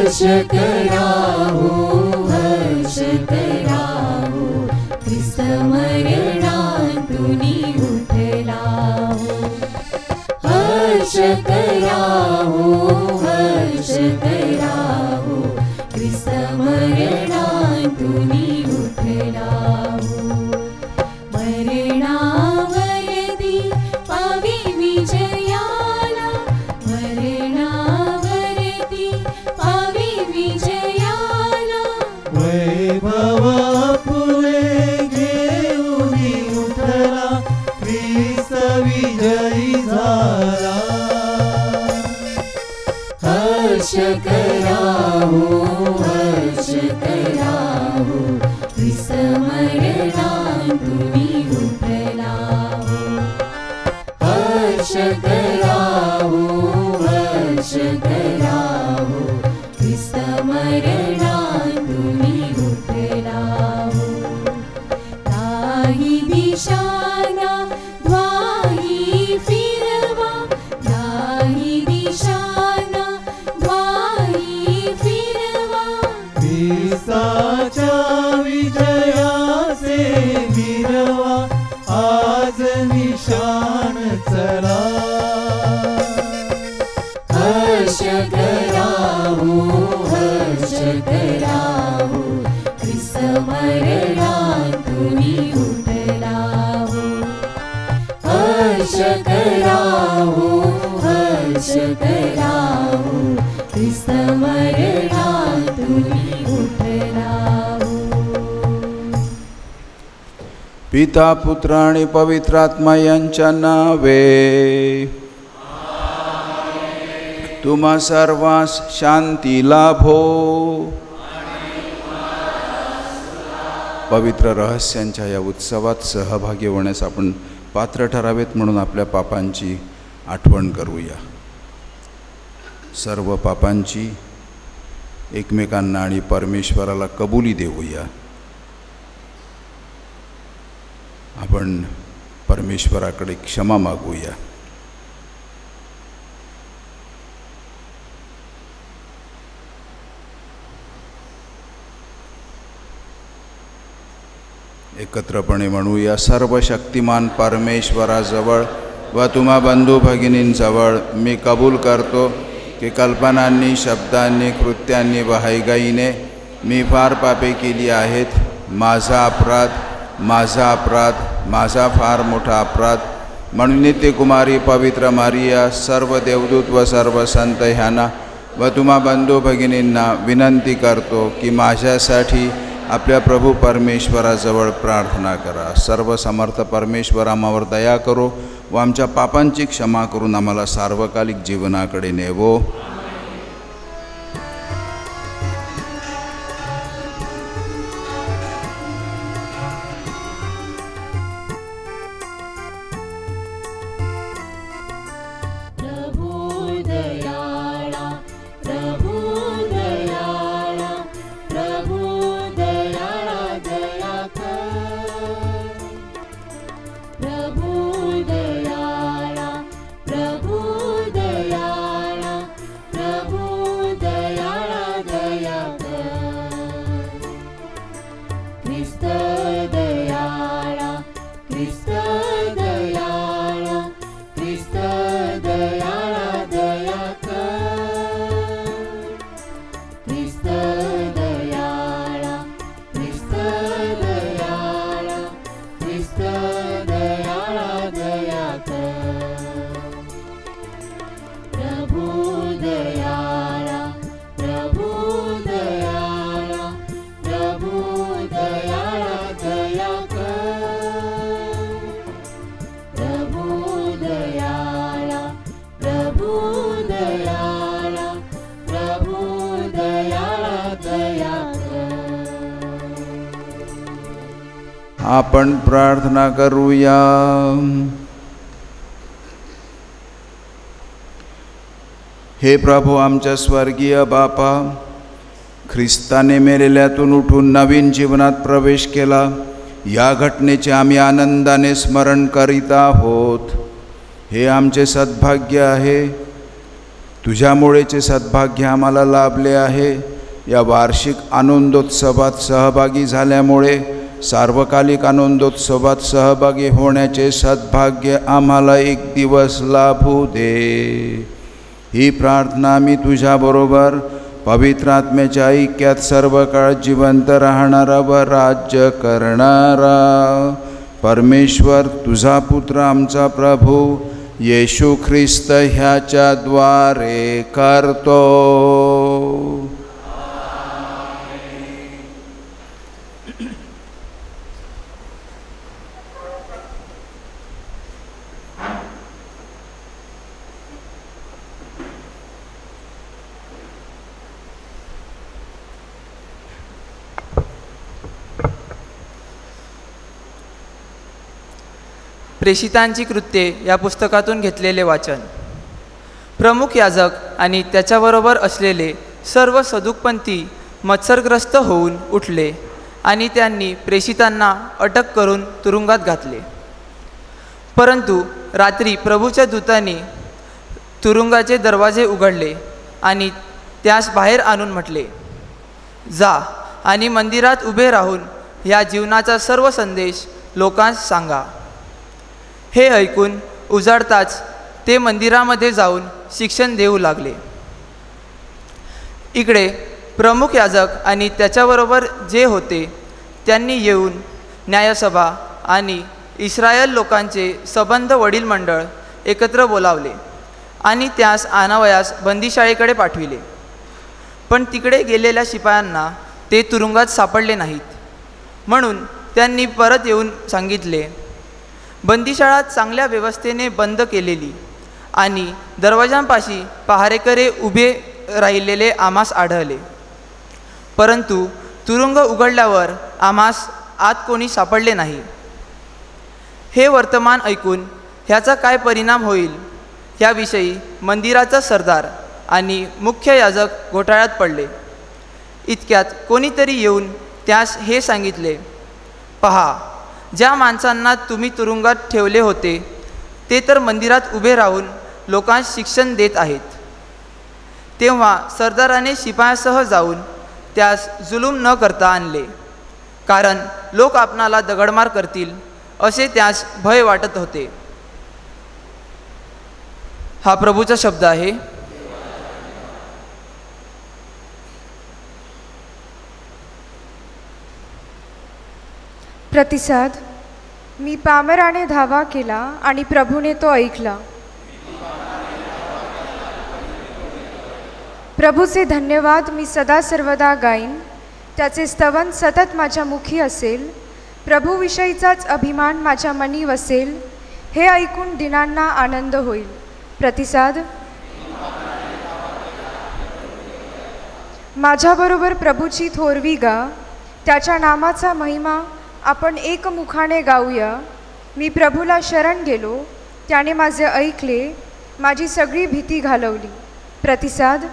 हर्ष करावो, हर्ष करावो, ख्रिस्त मरणातुनी उठला हो. हर्ष करावो, हर्ष करावो, ख्रिस्त मरणातुनी उठला हो. मरणावरती पावी विजयाला, मरणावरती पावी विजयाला. वैभव फुले घेऊनी उठला, ख्रिस्त विजयी झाला. हर्ष करावो, हर्ष करावो, ख्रिस्त मरणातुनी उठला हो. हर्ष करावो, हर्ष करावो, ख्रिस्त मरणातुनी उठला हो. दाही दिशाना द्वाही फिरवा, दाही दिशाना द्वाही फिरवा. ख्रिस्ताच्या विजयाचे मिरवा, आज निशान चला. हर्ष करावो, हर्ष करावो, ख्रिस्त मरणातुनी उठला हो. हर्ष करावो, हर्ष करावो, ख्रिस्त मरणातुनी उठला हो. पिता पुत्र आणि पवित्र आत्मा यांच्या नावे. तुम्हा सर्वांस शांती लाभो. पवित्र रहस्यांच्या या उत्सवात सहभागी होण्यास आपण पात्र ठरावेत म्हणून आपल्या पापांची आठवण करूया. सर्व पापांची एकमेकांना आणि परमेश्वराला कबुली देऊया. आपण परमेश्वराकडे क्षमा मागूया. एकत्रपणे म्हणूया. सर्वशक्तिमान परमेश्वराजवळ व तुम्हा बंधू भगिनींजवळ मी कबूल करतो की कल्पनांनी, शब्दांनी, कृत्यांनी व हयगईने मी फार पापे केली आहेत. माझा अपराध, माझा अपराध, माझा फार मोठा अपराध. म्हणून नित्यकुमारी पवित्र मारिया, सर्व देवदूत व सर्व संत ह्यांना व तुम्हा बंधू भगिनींना विनंती करतो की माझ्यासाठी आपल्या प्रभू परमेश्वराजवळ प्रार्थना करा. सर्व समर्थ परमेश्वर आम्हावर दया करो व आमच्या पापांची क्षमा करून आम्हाला सार्वकालिक जीवनाकडे नेवो. आपण प्रार्थना करूया. हे प्रभू आमच्या स्वर्गीय बापा, ख्रिस्ताने मेलेल्यातून उठून नवीन जीवनात प्रवेश केला, या घटनेचे आम्ही आनंदाने स्मरण करीत आहोत. हे आमचे सद्भाग्य आहे तुझ्यामुळेचे सद्भाग्य आम्हाला लाभले आहे. या वार्षिक आनंदोत्सवात सहभागी झाल्यामुळे सार्वकालिक आनंदोत्सवात सहभागी होण्याचे सद्भाग्य आम्हाला एक दिवस लाभू दे. ही प्रार्थना मी तुझ्याबरोबर पवित्र आत्म्याच्या ऐक्यात सर्व काळ जिवंत राहणारा व राज्य करणारा परमेश्वर तुझा पुत्र आमचा प्रभू येशू ख्रिस्त ह्याच्याद्वारे करतो. प्रेषितांची कृत्ये या पुस्तकातून घेतलेले वाचन. प्रमुख याजक आणि त्याच्याबरोबर असलेले सर्व सदुकपंथी मत्सरग्रस्त होऊन उठले आणि त्यांनी प्रेषितांना अटक करून तुरुंगात घातले. परंतु रात्री प्रभूच्या दूतांनी तुरुंगाचे दरवाजे उघडले आणि त्यास बाहेर आणून म्हटले, जा आणि मंदिरात उभे राहून ह्या जीवनाचा सर्व संदेश लोकांस सांगा. हे ऐकून उजाडताच ते मंदिरामध्ये जाऊन शिक्षण देऊ लागले. इकडे प्रमुख याजक आणि त्याच्याबरोबर जे होते त्यांनी येऊन न्यायसभा आणि इस्रायल लोकांचे संबंध वडील मंडळ एकत्र बोलावले आणि त्यास आणावयास बंदीशाळेकडे पाठविले. पण तिकडे गेलेल्या शिपायांना ते तुरुंगात सापडले नाहीत. म्हणून त्यांनी परत येऊन सांगितले. बंदीशाळा चांगल्या व्यवस्थेने बंद केलेली आणि दरवाजांपाशी पहारेकरे उभे राहिलेले आम्हास आढळले. परंतु तुरुंग उघडल्यावर आम्हास आत कोणी सापडले नाही. हे वर्तमान ऐकून ह्याचा काय परिणाम होईल ह्याविषयी मंदिराचा सरदार आणि मुख्य याजक घोटाळ्यात पडले. इतक्यात कोणीतरी येऊन त्यास हे सांगितले, पहा, ज्या माणसांना तुम्ही तुरुंगात ठेवले होते ते तर मंदिरात उभे राहून लोकांस शिक्षण देत आहेत. तेव्हा सरदाराने शिपायासह जाऊन त्यास जुलूम न करता आणले, कारण लोक आपणाला दगडमार करतील असे त्यास भय वाटत होते. हा प्रभूचा शब्द आहे. प्रतिसाद. मी पामराने धावा केला आणि प्रभूने तो ऐकला. प्रभूचे धन्यवाद मी सदा सर्वदा गाईन. त्याचे स्तवन सतत माझ्या मुखी असेल. प्रभूविषयीचाच अभिमान माझ्या मनी वसेल. हे ऐकून दिनांना आनंद होईल. प्रतिसाद. माझ्याबरोबर प्रभूची थोरवी गा. त्याच्या नामाचा महिमा आपण एकमुखाने गाऊया. मी प्रभूला शरण गेलो, त्याने माझे ऐकले, माझी सगळी भीती घालवली. प्रतिसाद.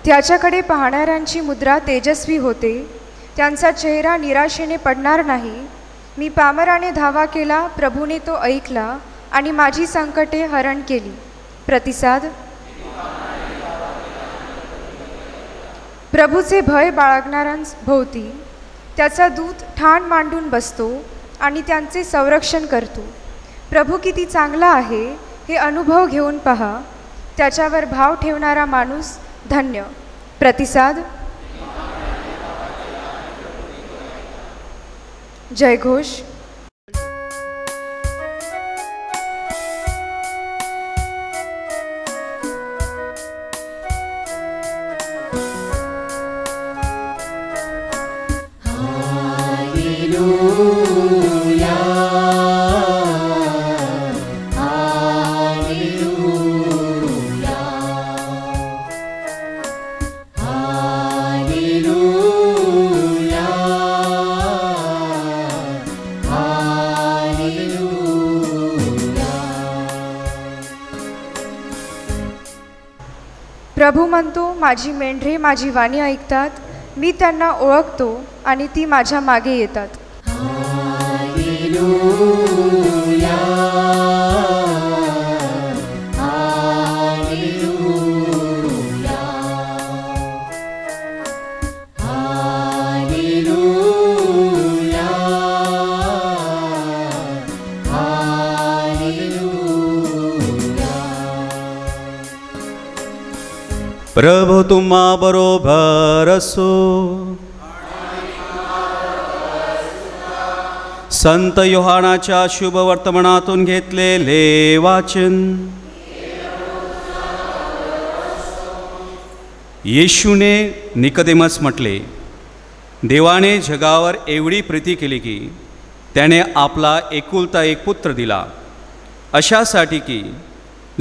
त्याच्याकडे पाहणाऱ्यांची मुद्रा तेजस्वी होते. त्यांचा चेहरा निराशेने पडणार नाही. मी पामराने धावा केला, प्रभूने तो ऐकला आणि माझी संकटे हरण केली. प्रतिसाद. प्रभूचे भय बाळगणाऱ्यांभोवती त्याचा दूत ठाण मांडून बसतो आणि त्यांचे संरक्षण करतो. प्रभू किती चांगला आहे हे अनुभव घेऊन पहा. त्याच्यावर भाव ठेवणारा माणूस धन्य. प्रतिसाद. जयघोष. प्रभू म्हणतो, माझी मेंढरे माझी वाणी ऐकतात. मी त्यांना ओळखतो आणि ती माझ्या मागे येतात. हालेलुया, प्रभू तुम्हा बरोबर असो. संत योहानाच्या शुभ वर्तमानातून घेतलेले वाचन. येशूने निकोदेमस म्हटले, देवाने जगावर एवढी प्रीती केली की त्याने आपला एकुलता एक पुत्र दिला, अशासाठी की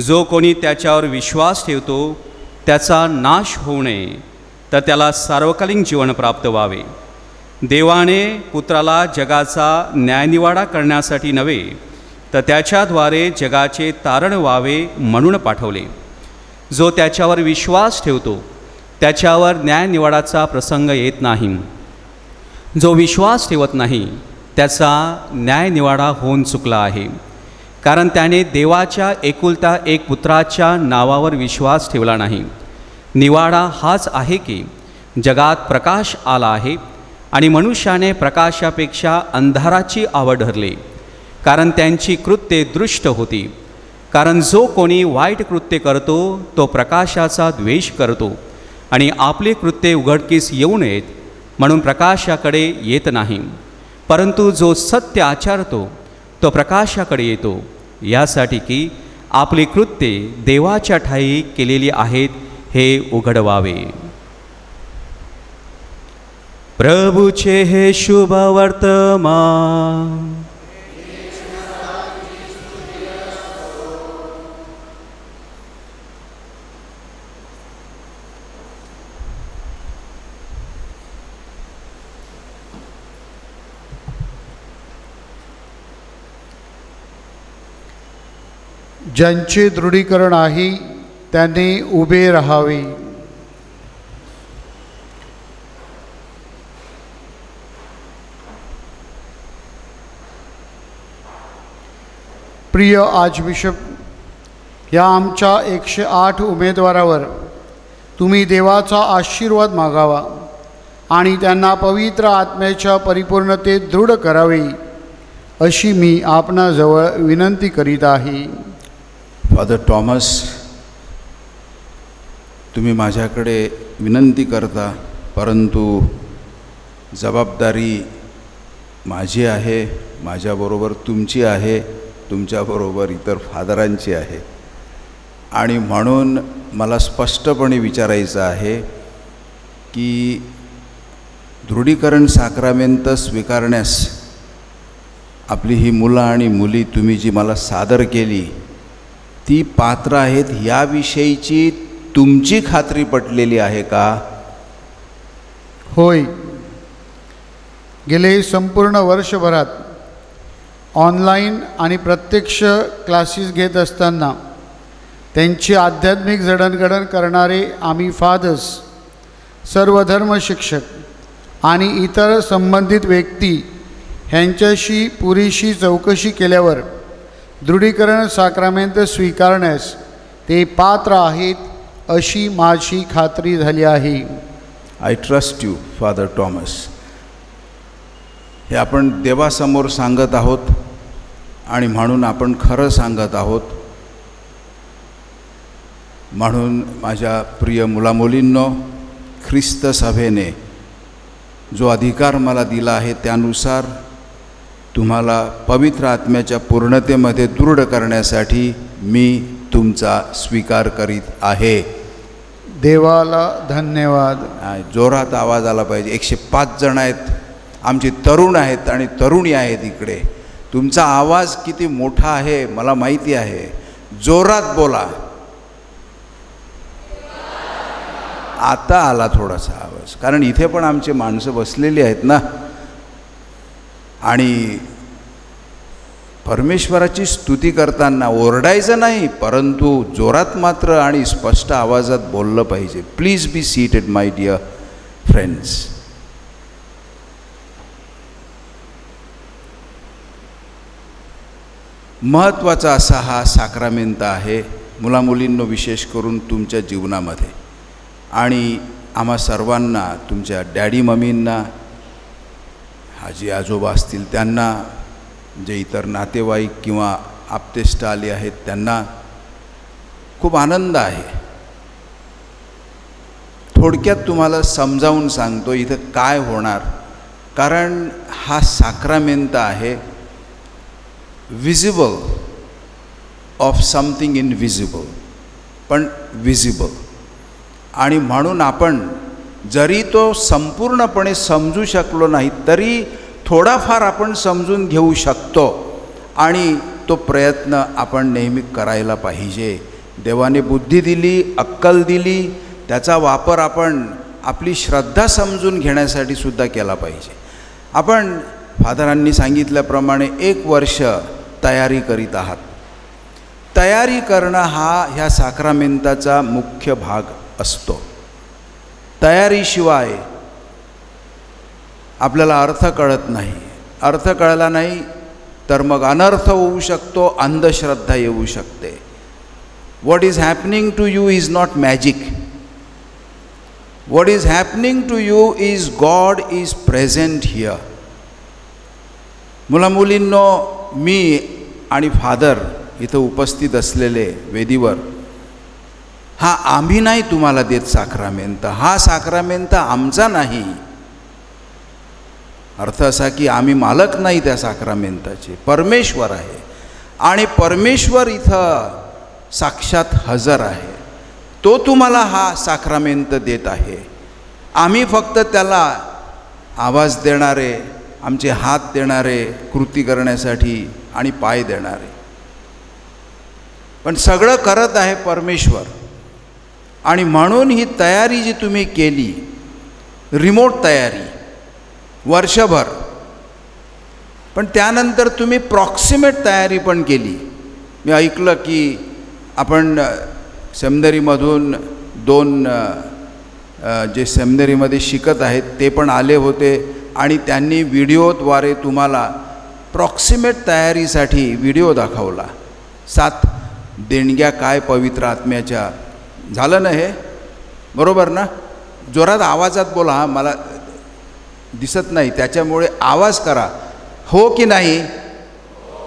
जो कोणी त्याच्यावर विश्वास ठेवतो त्याचा नाश होऊ नये, तर त्याला सार्वकालिक जीवन प्राप्त व्हावे. देवाने पुत्राला जगाचा न्यायनिवाडा करण्यासाठी नव्हे, तर त्याच्याद्वारे जगाचे तारण व्हावे म्हणून पाठवले. जो त्याच्यावर विश्वास ठेवतो त्याच्यावर न्यायनिवाडाचा प्रसंग येत नाही. जो विश्वास ठेवत नाही त्याचा न्यायनिवाडा होऊन चुकला आहे, कारण त्याने देवाच्या एकुलता एक पुत्राच्या नावावर विश्वास ठेवला नाही. निवाडा हाच आहे की जगात प्रकाश आला आहे आणि मनुष्याने प्रकाशापेक्षा अंधाराची आवड धरली, कारण त्यांची कृत्ये दृष्ट होती. कारण जो कोणी वाईट कृत्य करतो तो प्रकाशाचा द्वेष करतो आणि आपली कृत्ये उघडकीस येऊ नयेत म्हणून प्रकाशाकडे येत नाही. परंतु जो सत्य आचरतो तो प्रकाशाकडे येतो, यासाठी की आपली कृत्ये देवाच्या ठायी केलेली आहेत हे उघड व्हावे. प्रभूचे हे शुभ वर्तमान. ज्यांचे दृढीकरण आहे त्यांनी उभे राहावे. प्रिय आर्चबिशप, या आमच्या 108 उमेदवारावर तुम्ही देवाचा आशीर्वाद मागावा आणि त्यांना पवित्र आत्म्याच्या परिपूर्णतेत दृढ करावे, अशी मी आपणाजवळ विनंती करीत आहे. फादर टॉमस, तुम्ही माझ्याकडे विनंती करता, परंतु जबाबदारी माझी आहे, माझ्याबरोबर तुमची आहे, तुमच्याबरोबर इतर फादरांची आहे. आणि म्हणून मला स्पष्टपणे विचारायचं आहे की दृढीकरण साक्रामेंत स्वीकारण्यास आपली ही मुलं आणि मुली तुम्ही जी मला सादर केली ती पात्र आहेत याविषयीची तुमची खात्री पटलेली आहे का? होय. गेले संपूर्ण वर्षभरात ऑनलाईन आणि प्रत्यक्ष क्लासेस घेत असताना त्यांची आध्यात्मिक जडणघडण करणारे आम्ही फादर्स, सर्व धर्म शिक्षक आणि इतर संबंधित व्यक्ती ह्यांच्याशी पुरेशी चौकशी केल्यावर दृढीकरण साक्रामेंत स्वीकारण्यास ते पात्र आहेत अशी माझी खात्री झाली आहे. I trust you father Thomas. हे आपण देवासमोर सांगत आहोत आणि म्हणून आपण खरं सांगत आहोत. म्हणून माझ्या प्रिय मुलामुलींनो, ख्रिस्त सभेने जो अधिकार मला दिला आहे त्यानुसार तुम्हाला पवित्र आत्म्याच्या पूर्णतेमध्ये दृढ करण्यासाठी मी तुमचा स्वीकार करीत आहे. देवाला धन्यवाद. जोरात आवाज आला पाहिजे. 105 जण आहेत, आमचे तरुण आहेत आणि तरुणी आहेत इकडे. तुमचा आवाज किती मोठा आहे मला माहिती आहे. जोरात बोला. आता आला थोडासा आवाज, कारण इथे पण आमचे माणसं बसलेली आहेत ना. आणि परमेश्वराची स्तुती करताना ओरडायचं नाही, परंतु जोरात मात्र आणि स्पष्ट आवाजात बोललं पाहिजे. Please be seated my dear friends. महत्त्वाचा असा हा साक्रामेंत आहे मुलामुलींनो, विशेष करून तुमच्या जीवनामध्ये. आणि आम्हा सर्वांना, तुमच्या डॅडी मम्मींना, आजी आजोबा असतील त्यांना, जे इतर नातेवाईक किंवा आप्तेष्ट आले आहेत त्यांना खूप आनंद आहे थोडक्यात तुम्हाला समजावून सांगतो इथं काय होणार. कारण हा साक्रामेंट आहे विजिबल ऑफ समथिंग इनविजिबल, पण विजिबल. आणि म्हणून आपण जरी तो संपूर्णपणे समजू शकलो नाही तरी थोडाफार आपण समजून घेऊ शकतो, आणि तो प्रयत्न आपण नेहमी करायला पाहिजे. देवाने बुद्धी दिली, अक्कल दिली, त्याचा वापर आपण आपली श्रद्धा समजून घेण्यासाठी सुद्धा केला पाहिजे. आपण फादरांनी सांगितल्याप्रमाणे 1 वर्ष तयारी करीत आहात. तयारी करणं हा ह्या साक्रामेंटाचा मुख्य भाग असतो. तयारीशिवाय आपल्याला अर्थ कळत नाही. अर्थ कळला नाही तर मग अनर्थ होऊ शकतो, अंधश्रद्धा येऊ शकते. What is happening to you is not magic. What is happening to you is God is present here. मुलामुलींनो, मी आणि फादर इथं उपस्थित असलेले वेदीवर, हा आम्ही नाही तुम्हाला देत साक्रामेंट. हा साक्रामेंट आमचा नाही. अर्थ असा की आम्ही मालक नाही त्या साक्रामेंटाचे, परमेश्वर आहे. आणि परमेश्वर इथं साक्षात हजर आहे. तो तुम्हाला हा साक्रामेंट देत आहे. आम्ही फक्त त्याला आवाज देणारे, आमचे हात देणारे कृती करण्यासाठी आणि पाय देणारे, पण सगळं करत आहे परमेश्वर. आणि म्हणून ही तयारी जी तुम्ही केली, रिमोट तयारी वर्षभर, पण त्यानंतर तुम्ही प्रॉक्सिमेट तयारी पण केली. मी ऐकलं की आपण सेमिनरीमधून 2 जे सेमिनरीमध्ये शिकत आहेत ते पण आले होते, आणि त्यांनी व्हिडिओद्वारे तुम्हाला प्रॉक्सिमेट तयारीसाठी व्हिडिओ दाखवला. 7 देणग्या काय पवित्र आत्म्याच्या. झालं ना हे? बरोबर ना? जोरात आवाजात बोला. हा मला दिसत नाही त्याच्यामुळे आवाज करा. हो की नाही?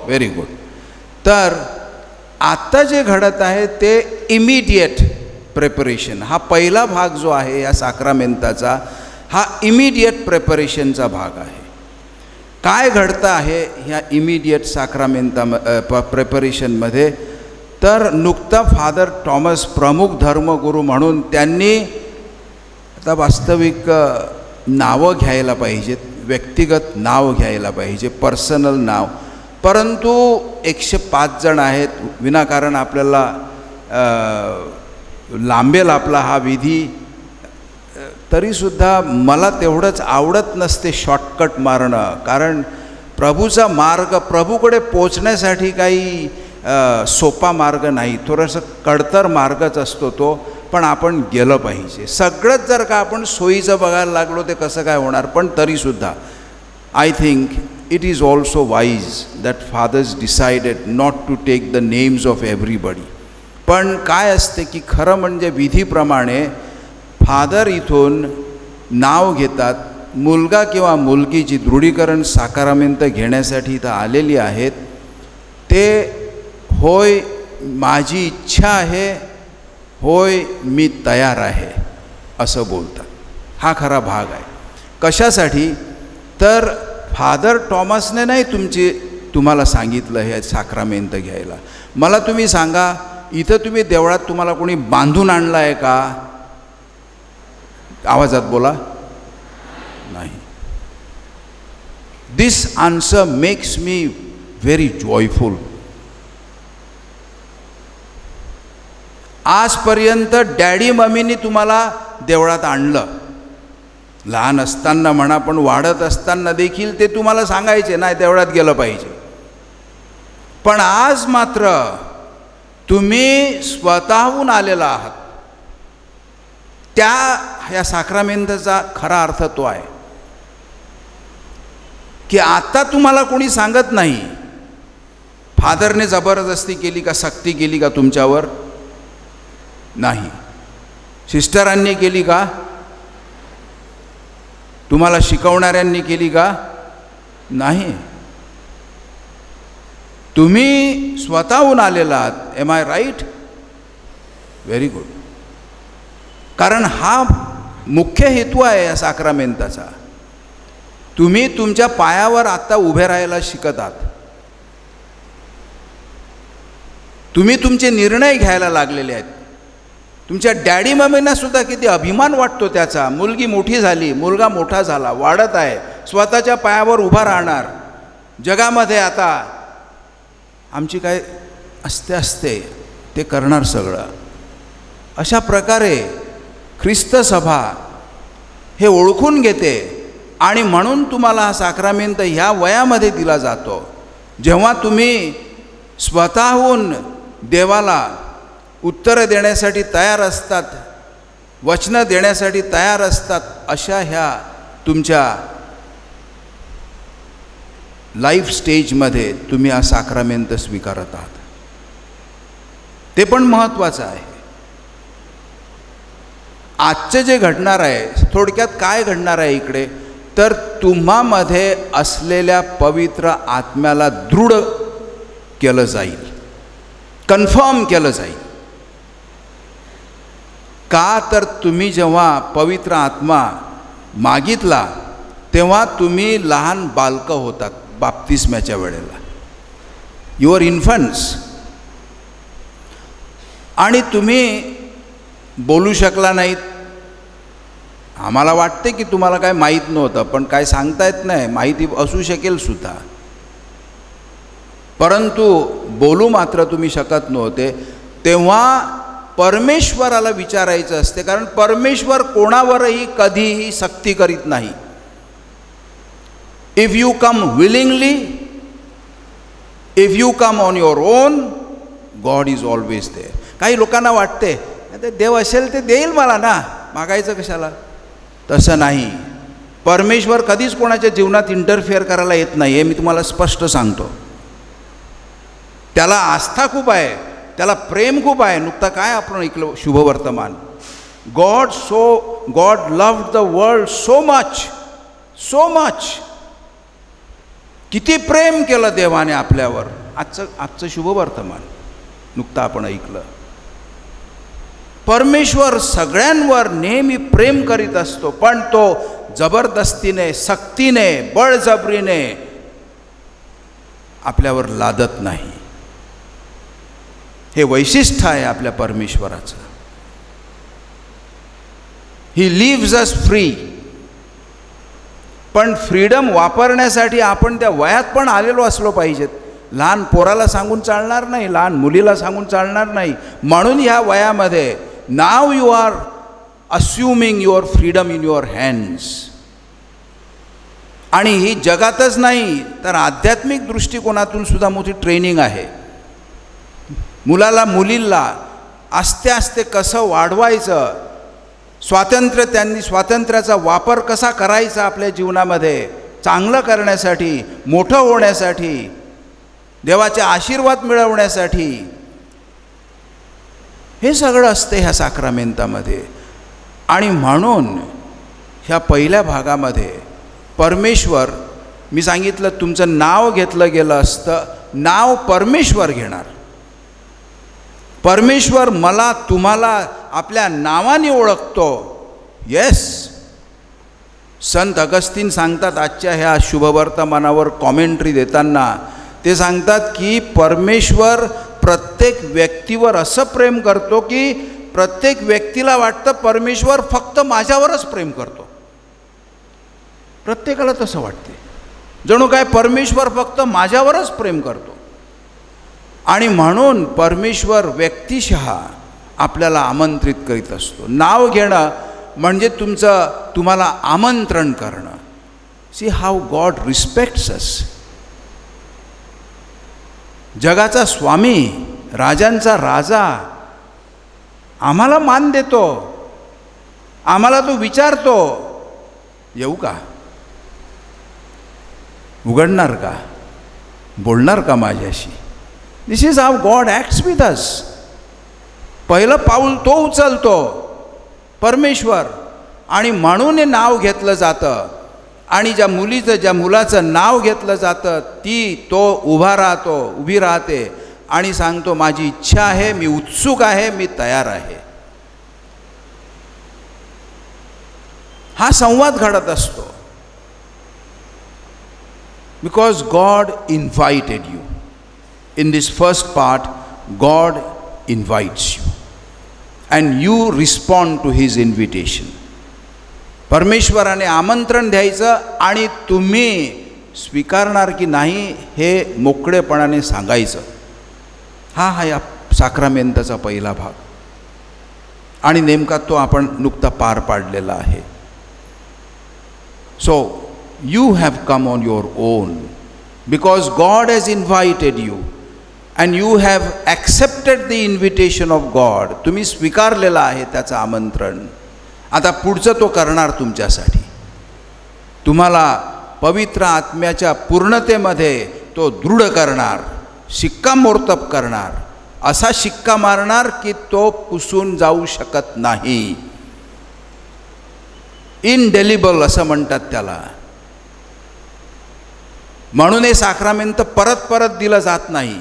Very good. तर आता जे घडत आहे ते इमिडिएट प्रिपरेशन. हा पहिला भाग जो आहे या साक्रामेंटाचा, हा इमिडिएट प्रिपरेशनचा भाग आहे. काय घडतं आहे ह्या इमिडिएट प्रिपरेशनमध्ये? तर नुकता फादर टॉमस प्रमुख धर्मगुरू म्हणून त्यांनी आता वास्तविक नावं घ्यायला पाहिजेत, व्यक्तिगत नाव घ्यायला पाहिजे, पर्सनल नाव. परंतु 105 जण आहेत. विनाकारण आपल्याला लांबेल आपला हा विधी. तरीसुद्धा मला तेवढंच आवडत नसते शॉर्टकट मारणं. कारण प्रभूचा मार्ग, प्रभूकडे पोचण्यासाठी काही सोपा मार्ग नाही, थोडंसं कडतर मार्गच असतो तो. पण आपण गेलं पाहिजे. सगळंच जर का आपण सोयीचं बघायला लागलो ते कसं काय होणार? पण तरीसुद्धा I think it is also wise that fathers decided not to take the names of everybody. पण काय असते की खरं म्हणजे विधीप्रमाणे फादर इथून नाव घेतात. मुलगा किंवा मुलगीची दृढीकरण साक्रामेंट घेण्यासाठी इथं आलेली आहेत, ते होय माझी इच्छा आहे, होय मी तयार आहे असं बोलतात. हा खरा भाग आहे. कशासाठी? तर फादर टॉमसने नाही तुम्हाला सांगितलं हे साक्रामेंट घ्यायला. मला तुम्ही सांगा, इथं तुम्ही देवळात तुम्हाला कोणी बांधून आणलं आहे का? आवाजात बोला. नाही. This answer makes me very joyful. आजपर्यंत डॅडी मम्मीनी तुम्हाला देवळात आणलं, लहान असताना म्हणा, पण वाढत असताना देखील ते तुम्हाला सांगायचे नाही देवळात गेलं पाहिजे. पण आज मात्र तुम्ही स्वतःहून आलेला आहात. ह्या साक्रामेंटचा खरा अर्थ तो आहे की आता तुम्हाला कोणी सांगत नाही. फादरने जबरदस्ती केली का, सक्ती केली का तुमच्यावर? नाही. सिस्टरांनी केली का? तुम्हाला शिकवणाऱ्यांनी केली का? नाही. तुम्ही स्वतःहून आलेला आहात. Am I right? Very good. कारण मुख्य हेतू आहे या साक्रामेंताचा. तुम्ही तुमच्या पायावर आता उभे राहायला शिकत आहात. तुम्ही तुमचे निर्णय घ्यायला लागलेले आहेत. तुमच्या डॅडी मम्मींना सुद्धा किती अभिमान वाटतो त्याचा. मुलगी मोठी झाली, मुलगा मोठा झाला, वाढत आहे, स्वतःच्या पायावर उभा राहणार. जगामध्ये आता आमची काय असते ते करणार सगळं. अशा प्रकारे ख्रिस्त सभा हे ओळखून घेते आणि म्हणून तुम्हाला हा साक्रामेंत ह्या वयामध्ये दिला जातो, जेव्हा तुम्ही स्वतःहून देवाला उत्तरं देण्यासाठी तयार असतात, वचनं देण्यासाठी तयार असतात. अशा ह्या तुमच्या लाईफ स्टेजमध्ये तुम्ही हा साक्रामेंत स्वीकारत आहात. ते पण महत्त्वाचं आहे. आजचे जे घडणार आहे, थोडक्यात काय घडणार आहे इकडे, तर तुम्हामध्ये असलेल्या पवित्र आत्म्याला दृढ केलं जाईल, कन्फर्म केलं जाईल. का तर तुम्ही जेव्हा पवित्र आत्मा मागितला तेव्हा तुम्ही लहान बालकं होतात बाप्तिस्म्याच्या वेळेला, युअर इन्फंट्स, आणि तुम्ही बोलू शकला नाहीत. आम्हाला वाटते की तुम्हाला काय माहीत नव्हतं, पण काय सांगता येत नाही, माहिती असू शकेल सुद्धा, परंतु बोलू मात्र तुम्ही शकत नव्हते. तेव्हा परमेश्वराला विचारायचं असते, कारण परमेश्वर कोणावरही कधीही सक्ती करीत नाही. If you come willingly, if you come on your own, God is always there. काही लोकांना वाटते ते देव असेल ते देईल मला ना, मागायचं कशाला. तसं नाही. परमेश्वर कधीच कोणाच्या जीवनात इंटरफिअर करायला येत नाही, हे मी तुम्हाला स्पष्ट सांगतो. त्याला आस्था खूप आहे, त्याला प्रेम खूप आहे. नुकतं काय आपण ऐकलं शुभवर्तमान, God loved the world so much. किती प्रेम केलं देवाने आपल्यावर. आजचं शुभवर्तमान नुकतं आपण ऐकलं. परमेश्वर सगळ्यांवर नेहमी प्रेम करीत असतो, पण तो जबरदस्तीने, सक्तीने, बळजबरीने आपल्यावर लादत नाही. हे वैशिष्ट्य आहे आपल्या परमेश्वराचं. He lives us free. पण फ्रीडम वापरण्यासाठी आपण त्या वयात पण आलेलो असलो पाहिजेत. लहान पोराला सांगून चालणार नाही, लहान मुलीला सांगून चालणार नाही. म्हणून ह्या वयामध्ये नाव you are assuming your freedom in your hands. आणि ही जगातच नाही तर आध्यात्मिक दृष्टिकोनातून सुद्धा मोठी ट्रेनिंग आहे. मुलाला मुलीला आस्ते आस्ते कसं वाढवायचं, त्यांनी स्वातंत्र्याचा वापर कसा करायचा आपल्या जीवनामध्ये चांगलं करण्यासाठी, मोठं होण्यासाठी, देवाचे आशीर्वाद मिळवण्यासाठी, हे सगळं असते ह्या साक्रामेंतामध्ये. आणि म्हणून ह्या पहिल्या भागामध्ये परमेश्वर, मी सांगितलं तुमचं नाव घेतलं गेलं असतं, नाव परमेश्वर घेणार. परमेश्वर मला तुम्हाला आपल्या नावाने ओळखतो. येस, संत अगस्तीन सांगतात आजच्या ह्या शुभवर्तमानावर कॉमेंट्री देताना, ते सांगतात की परमेश्वर प्रत्येक व्यक्तीवर असं प्रेम करतो की प्रत्येक व्यक्तीला वाटतं परमेश्वर फक्त माझ्यावरच प्रेम करतो. प्रत्येकाला तसं वाटते, जणू काय परमेश्वर फक्त माझ्यावरच प्रेम करतो. आणि म्हणून परमेश्वर व्यक्तिशः आपल्याला आमंत्रित करीत असतो. नाव घेणं म्हणजे तुम्हाला आमंत्रण करणं. सी हाऊ गॉड रिस्पेक्ट्स अस. जगाचा स्वामी, राजांचा राजा आम्हाला मान देतो, आम्हाला तो विचारतो, येऊ का, उघडणार का, बोलणार का माझ्याशी. This is how God acts with us. पहिलं पाऊल तो उचलतो परमेश्वर. आणि म्हणून हे नाव घेतलं जातं. आणि ज्या मुलाचं नाव घेतलं जातं, तो उभी राहते आणि सांगतो माझी इच्छा आहे, मी उत्सुक आहे, मी तयार आहे. हा संवाद घडत असतो. Because God invited you. In this first part God invites you and you respond to his invitation. परमेश्वराने आमंत्रण द्यायचं आणि तुम्ही स्वीकारणार की नाही हे मोकळेपणाने सांगायचं. हा या साक्रामेंताचा पहिला भाग आणि नेमका तो आपण नुकता पार पाडलेला आहे. So you have come on your own because God has invited you and you have accepted the invitation of God. तुम्ही स्वीकारलेलं आहे त्याचं आमंत्रण. आता पुढचं तो करणार तुमच्यासाठी. तुम्हाला पवित्र आत्म्याच्या पूर्णतेमध्ये तो दृढ करणार, शिक्कामोर्तब करणार, असा शिक्का मारणार की तो पुसून जाऊ शकत नाही. इनडेलिबल असं म्हणतात त्याला. म्हणून हे साक्रामेंत परत परत दिलं जात नाही.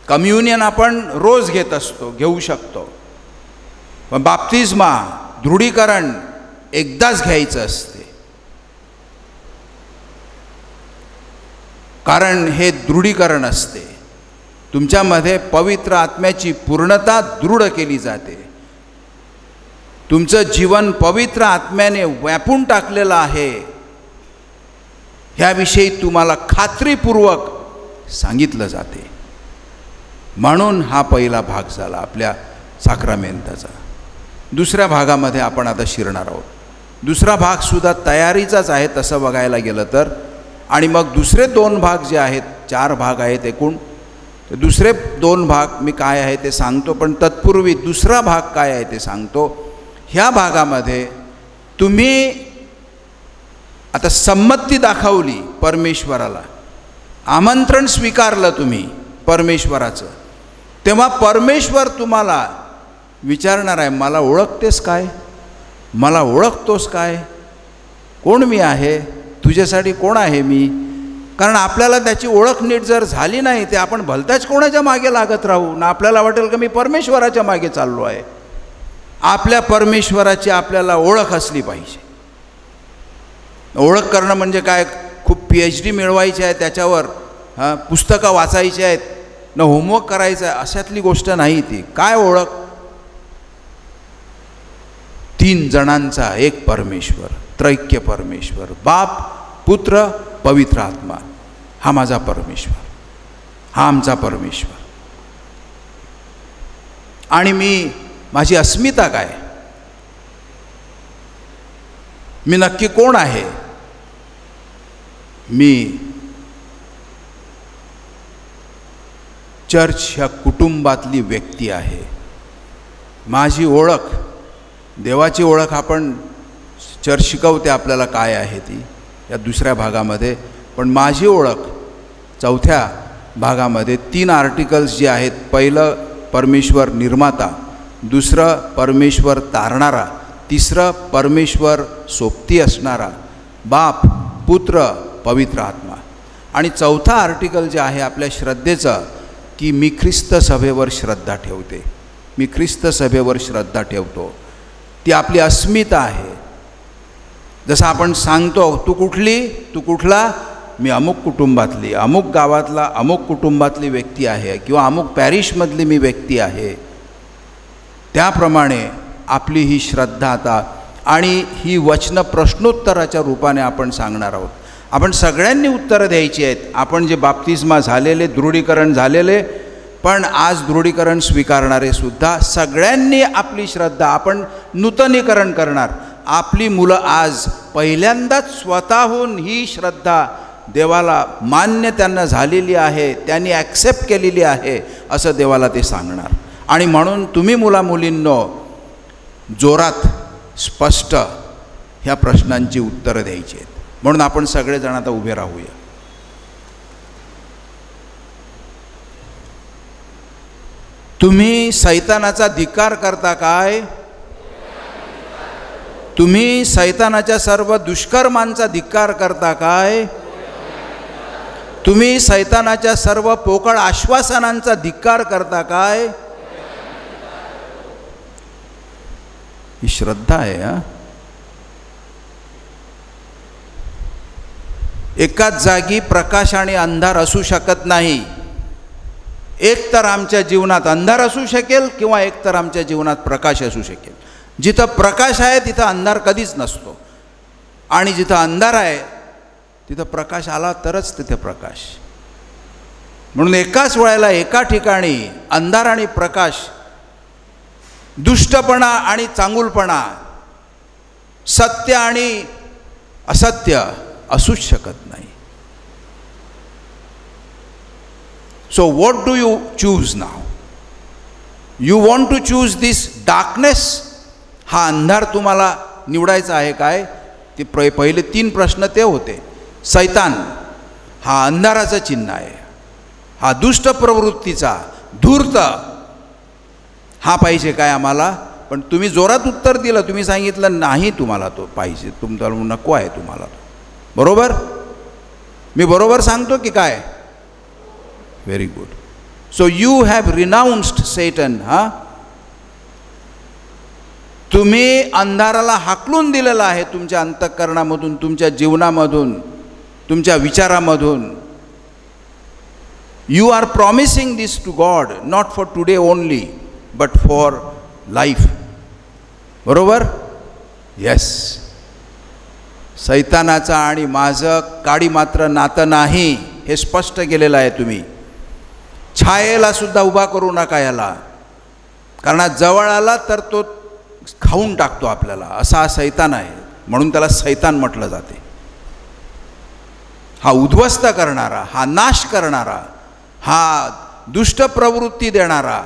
कम्युनियन आपण रोज घेत असतो, घेऊ शकतो, पण बाप्तिस्मा दृढीकरण एकदाच घ्यायचं असते. कारण हे दृढीकरण असते. तुमच्यामध्ये पवित्र आत्म्याची पूर्णता दृढ केली जाते. तुमचं जीवन पवित्र आत्म्याने व्यापून टाकलेलं आहे ह्याविषयी तुम्हाला खात्रीपूर्वक सांगितलं जाते. म्हणून हा पहिला भाग झाला आपल्या साक्रामेंताचा. दुसऱ्या भागामध्ये आपण आता शिरणार आहोत. दुसरा भागसुद्धा तयारीचाच आहे तसं बघायला गेलं तर. आणि मग दुसरे 2 भाग जे आहेत, 4 भाग आहेत एकूण, दुसरे 2 भाग मी काय आहे ते सांगतो, पण तत्पूर्वी दुसरा भाग काय आहे ते सांगतो. ह्या भागामध्ये तुम्ही आता संमती दाखवली परमेश्वराला, आमंत्रण स्वीकारलं तुम्ही परमेश्वराचं, तेव्हा परमेश्वर तुम्हाला विचारणार आहे, मला ओळखतेस काय, मला ओळखतोस काय, कोण मी आहे, तुझ्यासाठी कोण आहे मी. कारण आपल्याला त्याची ओळख नीट जर झाली नाही ते आपण भलत्याच कोणाच्या मागे लागत राहू ना. आपल्याला वाटेल की मी परमेश्वराच्या मागे चाललो आहे. आपल्या परमेश्वराची आपल्याला ओळख असली पाहिजे. ओळख करणं म्हणजे काय, खूप PhD मिळवायची आहे त्याच्यावर, पुस्तकं वाचायची आहेत न, होमवर्क करायचं आहे, अशातली गोष्ट नाही ती. काय ओळख, 3 जणांचा एक परमेश्वर, त्रैक्य परमेश्वर, बाप, पुत्र, पवित्र आत्मा. हा माझा परमेश्वर, हा आमचा परमेश्वर. आणि माझी अस्मिता काय, मी नक्की कोण आहे. मी चर्च ह्या कुटुंबातली व्यक्ती आहे. माझी ओळख, देवाची ओळख आपण चर्च शिकवते आपल्याला काय आहे ती या दुसऱ्या भागामध्ये. पण माझी ओळख चौथ्या भागामध्ये 3 आर्टिकल्स जे आहेत. पहिलं परमेश्वर निर्माता, दुसरं परमेश्वर तारणारा, तिसरं परमेश्वर सोबती असणारा, बाप, पुत्र, पवित्र आत्मा. आणि चौथा आर्टिकल जे आहे आपल्या श्रद्धेचं, की मी ख्रिस्त सभेवर श्रद्धा ठेवते, मी ख्रिस्त सभेवर श्रद्धा ठेवतो. ती आपली अस्मिता आहे. जसं आपण सांगतो, तू कुठली, तू कुठला, मी अमुक कुटुंबातली, अमुक गावातला अमुक कुटुंबातली व्यक्ती आहे, किंवा अमुक पॅरिशमधली मी व्यक्ती आहे. त्याप्रमाणे आपली ही श्रद्धा आता, आणि ही वचनं प्रश्नोत्तराच्या रूपाने आपण सांगणार आहोत. आपण सगळ्यांनी उत्तरं द्यायची आहेत. आपण जे बाप्तिस्मा झालेले, दृढीकरण झालेले, पण आज दृढीकरण स्वीकारणारे सुद्धा, सगळ्यांनी आपली श्रद्धा, आपण नूतनीकरण करणार. आपली मुलं आज पहिल्यांदाच स्वतःहून ही श्रद्धा देवाला मान्य त्यांना झालेली आहे, त्यांनी ॲक्सेप्ट केलेली आहे असं देवाला ते सांगणार. आणि म्हणून तुम्ही मुलामुलींनो जोरात स्पष्ट ह्या प्रश्नांची उत्तरं द्यायची आहेत. म्हणून आपण सगळेजण आता उभे राहूया. तुम्ही सैतानाचा धिक्कार करता काय, तुम्ही सैतानाच्या सर्व दुष्कर्मांचा धिक्कार करता काय, तुम्ही सैतानाच्या सर्व पोकळ आश्वासनांचा धिक्कार करता काय. ही श्रद्धा आहे. एकाच जागी प्रकाश आणि अंधार असू शकत नाही. एक तर आमच्या जीवनात अंधार असू शकेल किंवा एक तर आमच्या जीवनात प्रकाश असू शकेल. जिथं प्रकाश आहे तिथं अंधार कधीच नसतो, आणि जिथं अंधार आहे तिथं प्रकाश आला तरच तिथे प्रकाश. म्हणून एकाच वेळेला एका ठिकाणी अंधार आणि प्रकाश, दुष्टपणा आणि चांगुलपणा, सत्य आणि असत्य असूच शकत नाही. So what do you choose now? You want to choose this darkness? हा अंधार तुम्हाला निवडायचा आहे काय? ते पहिले 3 प्रश्न ते होते. सैतान हा अंधाराचं चिन्ह आहे, हा दुष्ट प्रवृत्तीचा, धूर्त हा पाहिजे काय आम्हाला? पण तुम्ही जोरात उत्तर दिलं, तुम्ही सांगितलं नाही तुम्हाला तो पाहिजे, तुम्हाला नको आहे तुम्हाला तो. बरोबर? मी बरोबर सांगतो की काय? Very good. So you have renounced Satan. तुम्ही अंधाराला हाकलून दिलेला आहे तुमच्या अंतःकरणामधून, तुमच्या जीवनामधून, तुमच्या विचारामधून. You are promising this to God, not for today only but for life. बरोबर? येस. सैतानाचं आणि माझं काडी मात्र नातं नाही, हे स्पष्ट केलेलं आहे तुम्ही. छायेला सुद्धा उभा करू नका याला, कारण जवळ आला तर तो खाऊन टाकतो आपल्याला, असा हा सैतान आहे. म्हणून त्याला सैतान म्हटलं जाते. हा उद्ध्वस्त करणारा, हा नाश करणारा, हा दुष्ट प्रवृत्ती देणारा,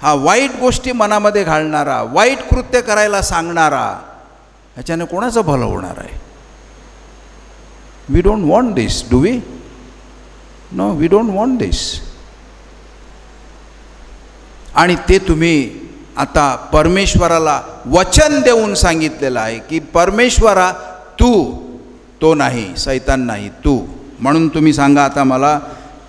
हा वाईट गोष्टी मनामध्ये घालणारा, वाईट कृत्य करायला सांगणारा, ह्याच्याने कोणाचं भलं होणार आहे? We don't want this, do we? No, we don't want this. आणि ते तुम्ही आता परमेश्वराला वचन देऊन सांगितलेलं आहे की परमेश्वरा तू, तो नाही, सैतान नाही, तू. म्हणून तुम्ही सांगा आता मला,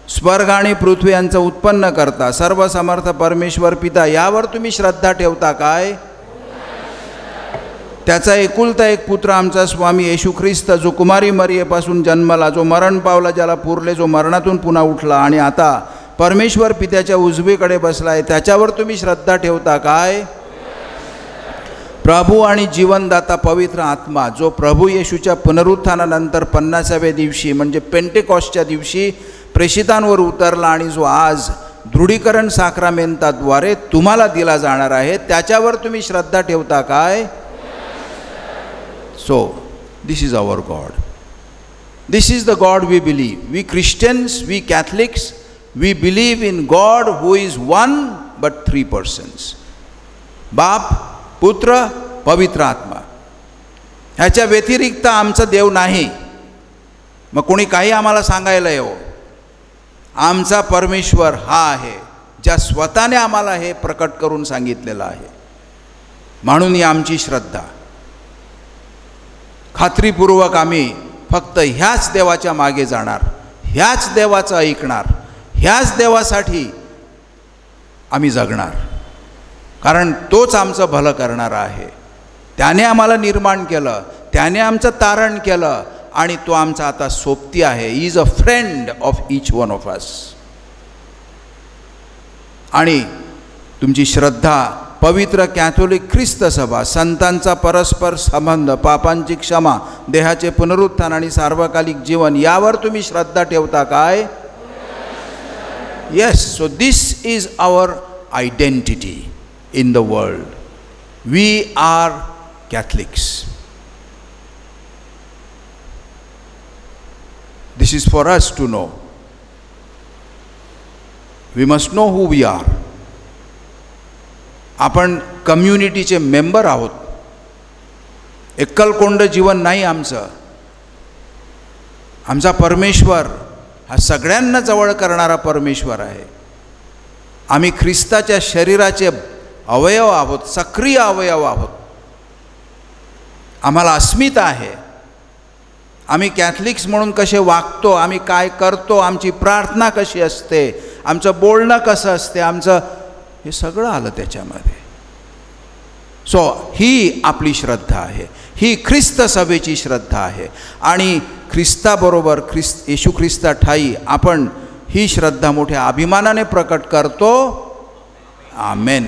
स्वर्ग आणि पृथ्वी यांचं उत्पन्न करता सर्वसमर्थ परमेश्वर पिता यावर तुम्ही श्रद्धा ठेवता काय? त्याचा एकुलता एक पुत्र आमचा स्वामी येशू ख्रिस्त, जो कुमारी मरियेपासून जन्मला, जो मरण पावला, ज्याला पुरले, जो मरणातून पुन्हा उठला आणि आता परमेश्वर पित्याच्या उजवीकडे बसलाय, त्याच्यावर तुम्ही श्रद्धा ठेवता काय? प्रभू आणि जीवनदाता पवित्र आत्मा, जो प्रभू येशूच्या पुनरुत्थानानंतर 50व्या दिवशी म्हणजे पेंटेकॉस्टच्या दिवशी प्रेषितांवर उतरला आणि जो आज दृढीकरण साक्रामेंताद्वारे तुम्हाला दिला जाणार आहे, त्याच्यावर तुम्ही श्रद्धा ठेवता काय? So, this is our God. This is the God we believe. We Christians, we Catholics, we believe in God who is one but 3 persons. बाप, पुत्र, पवित्र आत्मा. ह्याच्या व्यतिरिक्त आमचा देव नाही. मग कोणी काही आम्हाला सांगायला येऊ, आमचा परमेश्वर हा आहे, ज्या स्वतःने आम्हाला हे प्रकट करून सांगितलेलं आहे. म्हणून ही आमची श्रद्धा. खात्रीपूर्वक आम्ही फक्त ह्याच देवाच्या मागे जाणार, ह्याच देवाचं ऐकणार, ह्याच देवासाठी आम्ही जगणार, कारण तोच आमचं भलं करणारा आहे. त्याने आम्हाला निर्माण केलं, त्याने आमचं तारण केलं आणि तो आमचा आता सोबती आहे. He is a friend of each one of us. आणि तुमची श्रद्धा पवित्र कॅथोलिक ख्रिस्त सभा, संतांचा परस्पर संबंध, पापांची क्षमा, देहाचे पुनरुत्थान आणि सार्वकालिक जीवन यावर तुम्ही श्रद्धा ठेवता काय? Yes. So this is our identity in the world. We are Catholics. This is for us to know. We must know who we are. आपण कम्युनिटीचे मेंबर आहोत. एकलकोंड जीवन नाही आमचं. आमचा परमेश्वर हा सगळ्यांना जवळ करणारा परमेश्वर आहे. आम्ही ख्रिस्ताच्या शरीराचे अवयव आहोत, सक्रिय अवयव आहोत. आम्हाला अस्मिता आहे. आम्ही कॅथलिक्स म्हणून कसे वागतो, आम्ही काय करतो, आमची प्रार्थना कशी असते, आमचं बोलणं कसं असते, आमचं हे सगळं आलं त्याच्यामध्ये. सो ही आपली श्रद्धा आहे. ही ख्रिस्त सभेची श्रद्धा आहे आणि ख्रिस्ताबरोबर येशू ख्रिस्ता ठाई आपण ही श्रद्धा मोठ्या अभिमानाने प्रकट करतो. आमेन.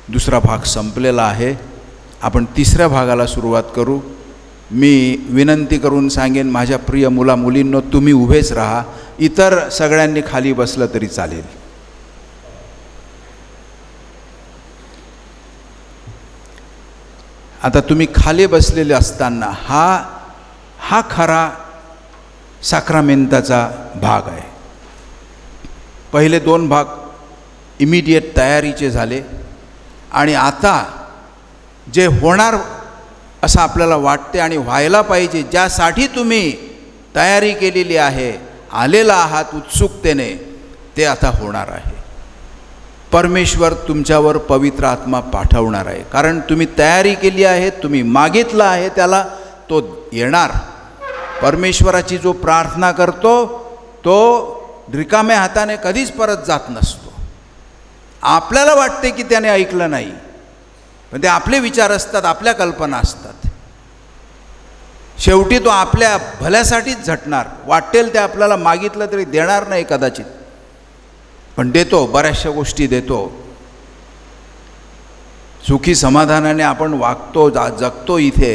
दुसरा भाग संपलेला आहे. आपण तिसऱ्या भागाला सुरुवात करू. मी विनंती करून सांगेन माझ्या प्रिय मुला मुलींनो, तुम्ही उभेच राहा. इतर सगळ्यांनी खाली बसलं तरी चालेल. आता तुम्ही खाली बसलेले असताना हा खरा साक्रामेंताचा भाग आहे. पहिले 2 भाग इमिडिएट तयारीचे झाले आणि आता जे होणार असं आपल्याला वाटते आणि व्हायला पाहिजे, ज्यासाठी तुम्ही तयारी केलेली आहे, आलेला आहात उत्सुकतेने, ते आता होणार आहे. परमेश्वर तुमच्यावर पवित्र आत्मा पाठवणार आहे. कारण तुम्ही तयारी केली आहे, तुम्ही मागितलं आहे त्याला, तो येणार. परमेश्वराची जो प्रार्थना करतो तो रिकाम्या हाताने कधीच परत जात नसतो. आपल्याला वाटते की त्याने ऐकलं नाही, पण ते आपले विचार असतात, आपल्या कल्पना असतात. शेवटी तो आपल्या भल्यासाठीच झटणार. वाटेल ते आपल्याला मागितलं तरी देणार नाही कदाचित, पण देतो. बऱ्याचशा गोष्टी देतो. सुखी समाधानाने आपण वागतो, जगतो. इथे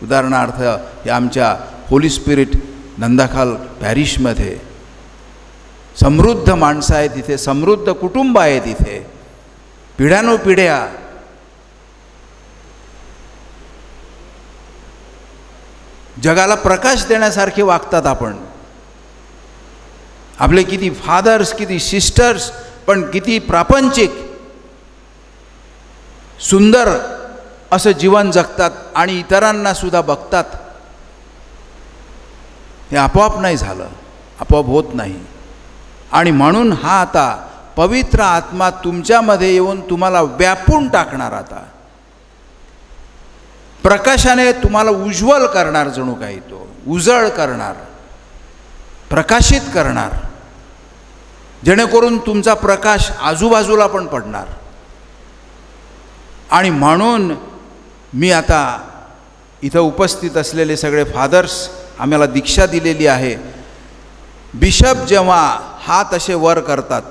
उदाहरणार्थ या आमच्या होली स्पिरिट नंदाखाल पॅरिशमध्ये समृद्ध माणसं आहेत. इथे समृद्ध कुटुंब आहेत. इथे पिढ्यानुपिढ्या जगाला प्रकाश देण्यासारखे वागतात. आपण आपले किती फादर्स, किती सिस्टर्स, पण किती प्रापंचिक सुंदर असं जीवन जगतात आणि इतरांना सुद्धा बघतात. हे आपोआप नाही झालं, आपोआप होत नाही. आणि म्हणून हा आता पवित्र आत्मा तुमच्यामध्ये येऊन तुम्हाला व्यापून टाकणार. आता प्रकाशाने तुम्हाला उज्ज्वल करणार. जणू काही तो उजळ करणार, प्रकाशित करणार, जेणेकरून तुमचा प्रकाश आजूबाजूला पण पडणार. आणि म्हणून मी आता इथं उपस्थित असलेले सगळे फादर्स, आम्हाला दीक्षा दिलेली आहे. बिशप जेव्हा हात असे वर करतात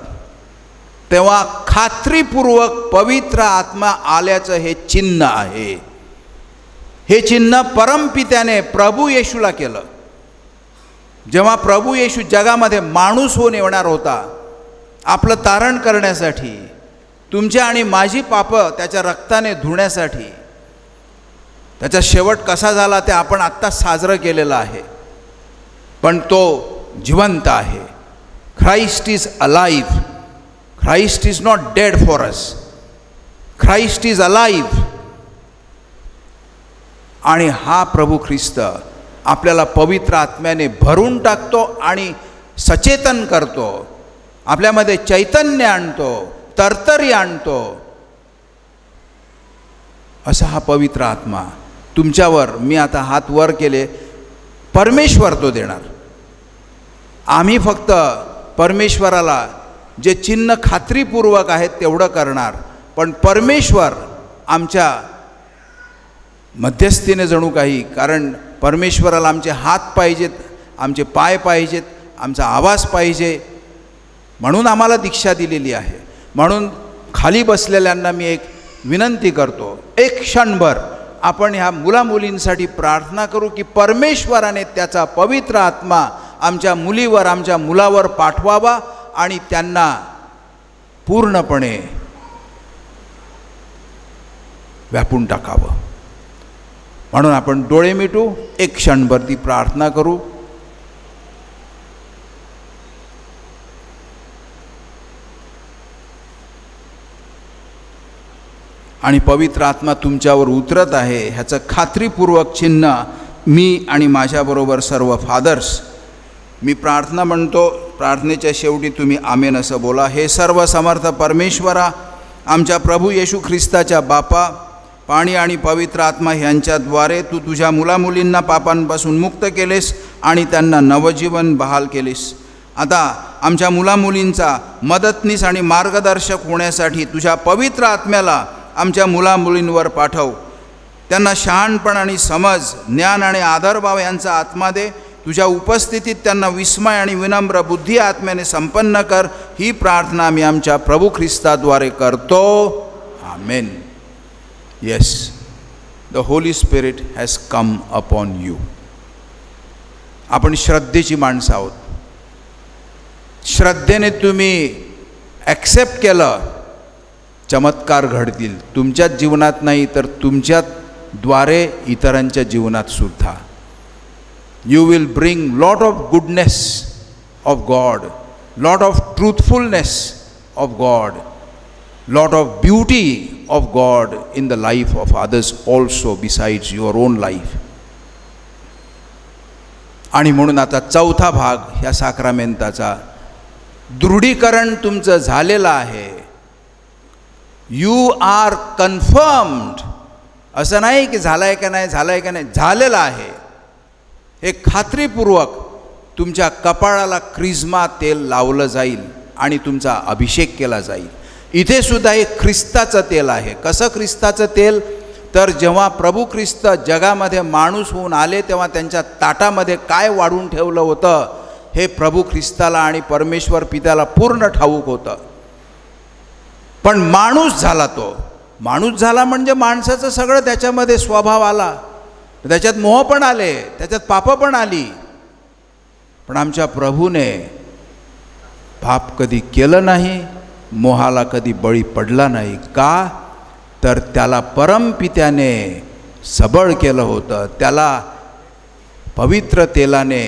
तेव्हा खात्रीपूर्वक पवित्र आत्मा आल्याचं हे चिन्ह आहे. हे चिन्ह परमपित्याने प्रभू येशूला केलं. जेव्हा प्रभू येशू जगामध्ये माणूस होऊन येणार होता आपलं तारण करण्यासाठी, तुमच्या आणि माझी पापं त्याच्या रक्ताने धुण्यासाठी, त्याचा शेवट कसा झाला ते आपण आत्ता साजरं केलेलं आहे. पण तो जिवंत आहे. Christ is alive. Christ is not dead for us. Christ is alive. आणि हा प्रभू ख्रिस्त आपल्याला पवित्र आत्म्याने भरून टाकतो आणि सचेतन करतो. आपल्यामध्ये चैतन्य आणतो, तरतरी आणतो. असा हा पवित्र आत्मा तुमच्यावर, मी आता हात वर केले, परमेश्वर तो देणार. आम्ही फक्त परमेश्वराला जे चिन्ह खात्रीपूर्वक आहेत तेवढं करणार. पण परमेश्वर आमच्या मध्यस्थीने जणू काही, कारण परमेश्वराला आमचे हात पाहिजेत, आमचे पाय पाहिजेत, आमचा आवाज पाहिजे, म्हणून आम्हाला दीक्षा दिलेली आहे. म्हणून खाली बसलेल्यांना मी एक विनंती करतो, एक क्षणभर आपण ह्या मुलामुलींसाठी प्रार्थना करू की परमेश्वराने त्याचा पवित्र आत्मा आमच्या मुलीवर, आमच्या मुलावर पाठवावा आणि त्यांना पूर्णपणे व्यापून टाकावं. म्हणून आपण डोळे मिटू, एक क्षणभर ती प्रार्थना करू. आणि पवित्र आत्मा तुमच्यावर उतरत आहे ह्याचं खात्रीपूर्वक चिन्ह मी आणि माझ्याबरोबर सर्व फादर्स, मी प्रार्थना म्हणतो, प्रार्थनेच्या शेवटी तुम्ही आमेन असं बोला. हे सर्व समर्थ परमेश्वरा, आमच्या प्रभू येशू ख्रिस्ताच्या बापा, पाणी आणि पवित्र आत्मा ह्यांच्याद्वारे तू तुझ्या मुलामुलींना पापांपासून मुक्त केलेस आणि त्यांना नवजीवन बहाल केलेस. आता आमच्या मुलामुलींचा मदतनीस आणि मार्गदर्शक होण्यासाठी तुझ्या पवित्र आत्म्याला आमच्या मुलामुलींवर पाठव. त्यांना शहाणपण आणि समज, ज्ञान आणि आदरभाव यांचा आत्मा दे. तुझ्या उपस्थितीत त्यांना विस्मय आणि विनम्र बुद्धी आत्म्याने संपन्न कर. ही प्रार्थना आम्ही आमच्या प्रभू ख्रिस्ताद्वारे करतो. Amen. Yes, the Holy Spirit has come upon you. आपण श्रद्धेची माणसं आहोत. श्रद्धेने तुम्ही ॲक्सेप्ट केलं, चमत्कार घडतील. तुमच्याच जीवनात नाही तर तुमच्याद्वारे इतरांच्या जीवनात सुद्धा. You will bring lot of goodness of God, lot of truthfulness of God, lot of beauty of God in the life of others also besides your own life. आणि म्हणून आता चौथा भाग ह्या साक्रामेंटाचा, दृढीकरण तुमचं झालेलं आहे. You are confirmed. असं नाही की झालंय का नाही, झालंय का नाही, झालेलं आहे. हे खात्रीपूर्वक तुमच्या कपाळाला क्रिस्मा तेल लावलं जाईल आणि तुमचा अभिषेक केला जाईल. इथे सुद्धा हे ख्रिस्ताचं तेल आहे. कसं ख्रिस्ताचं तेल? तर जेव्हा प्रभू ख्रिस्त जगामध्ये माणूस होऊन आले तेव्हा त्यांच्या ताटामध्ये काय वाढून ठेवलं होतं हे प्रभू ख्रिस्ताला आणि परमेश्वर पित्याला पूर्ण ठाऊक होतं. पण माणूस झाला. तो माणूस झाला म्हणजे माणसाचं सगळं त्याच्यामध्ये स्वभाव आला, त्याच्यात मोह पण आले, त्याच्यात पाप पण आली. पण आमच्या प्रभूने पाप कधी केलं नाही, मोहाला कधी बळी पडला नाही. का? तर त्याला परमपित्याने सबळ केलं होतं. त्याला पवित्र तेलाने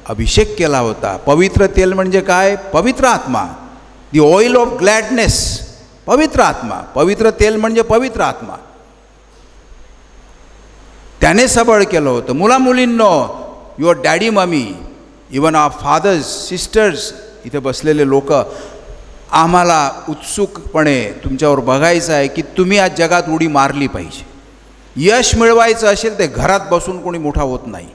अभिषेक केला होता. पवित्र तेल म्हणजे काय? पवित्र आत्मा. दी ऑइल ऑफ ग्लॅडनेस, पवित्र आत्मा. पवित्र तेल म्हणजे पवित्र आत्मा. त्याने सबळ केलं होतं. मुला मुलींनो, your daddy mummy, even our fathers, sisters, इथे बसलेले लोक, आम्हाला उत्सुकपणे तुमच्यावर बघायचं आहे की तुम्ही आज जगात उडी मारली पाहिजे. यश मिळवायचं असेल ते घरात बसून कोणी मोठा होत नाही,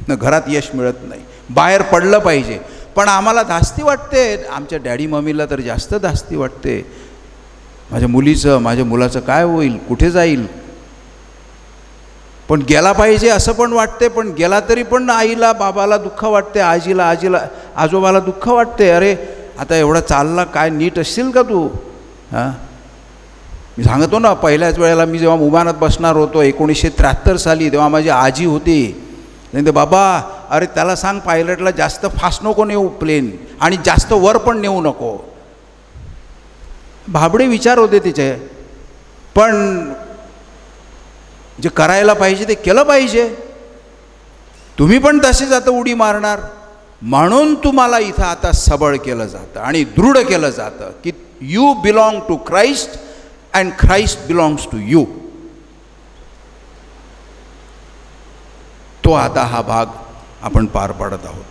घरात यश मिळत नाही, बाहेर पडलं पाहिजे. पण आम्हाला धास्ती वाटते, आमच्या डॅडी मम्मीला तर जास्त धास्ती वाटते, माझ्या मुलीचं, माझ्या मुलाचं काय होईल, कुठे जाईल. पण गेला पाहिजे असं पण वाटते. पण गेला तरी पण आईला बाबाला दुःख वाटते, आजोबाला दुःख वाटते. अरे आता एवढा चालला, काय नीट असशील का तू? हां, मी सांगतो ना, पहिल्याच वेळेला मी जेव्हा विमानात बसणार होतो 1973 साली, तेव्हा माझी आजी होती. नाही ते बाबा, अरे त्याला सांग पायलटला जास्त फास्ट नको नेऊ प्लेन, आणि जास्त वर पण नेऊ नको. भाबडे विचार होते तिचे. पण जे करायला पाहिजे ते केलं पाहिजे. तुम्ही पण तसेच आता उडी मारणार. म्हणून तुम्हाला इथं आता सबळ केलं जातं आणि दृढ केलं जातं की you belong to Christ and Christ belongs to you. तो आता हा भाग आपण पार पाडत आहोत.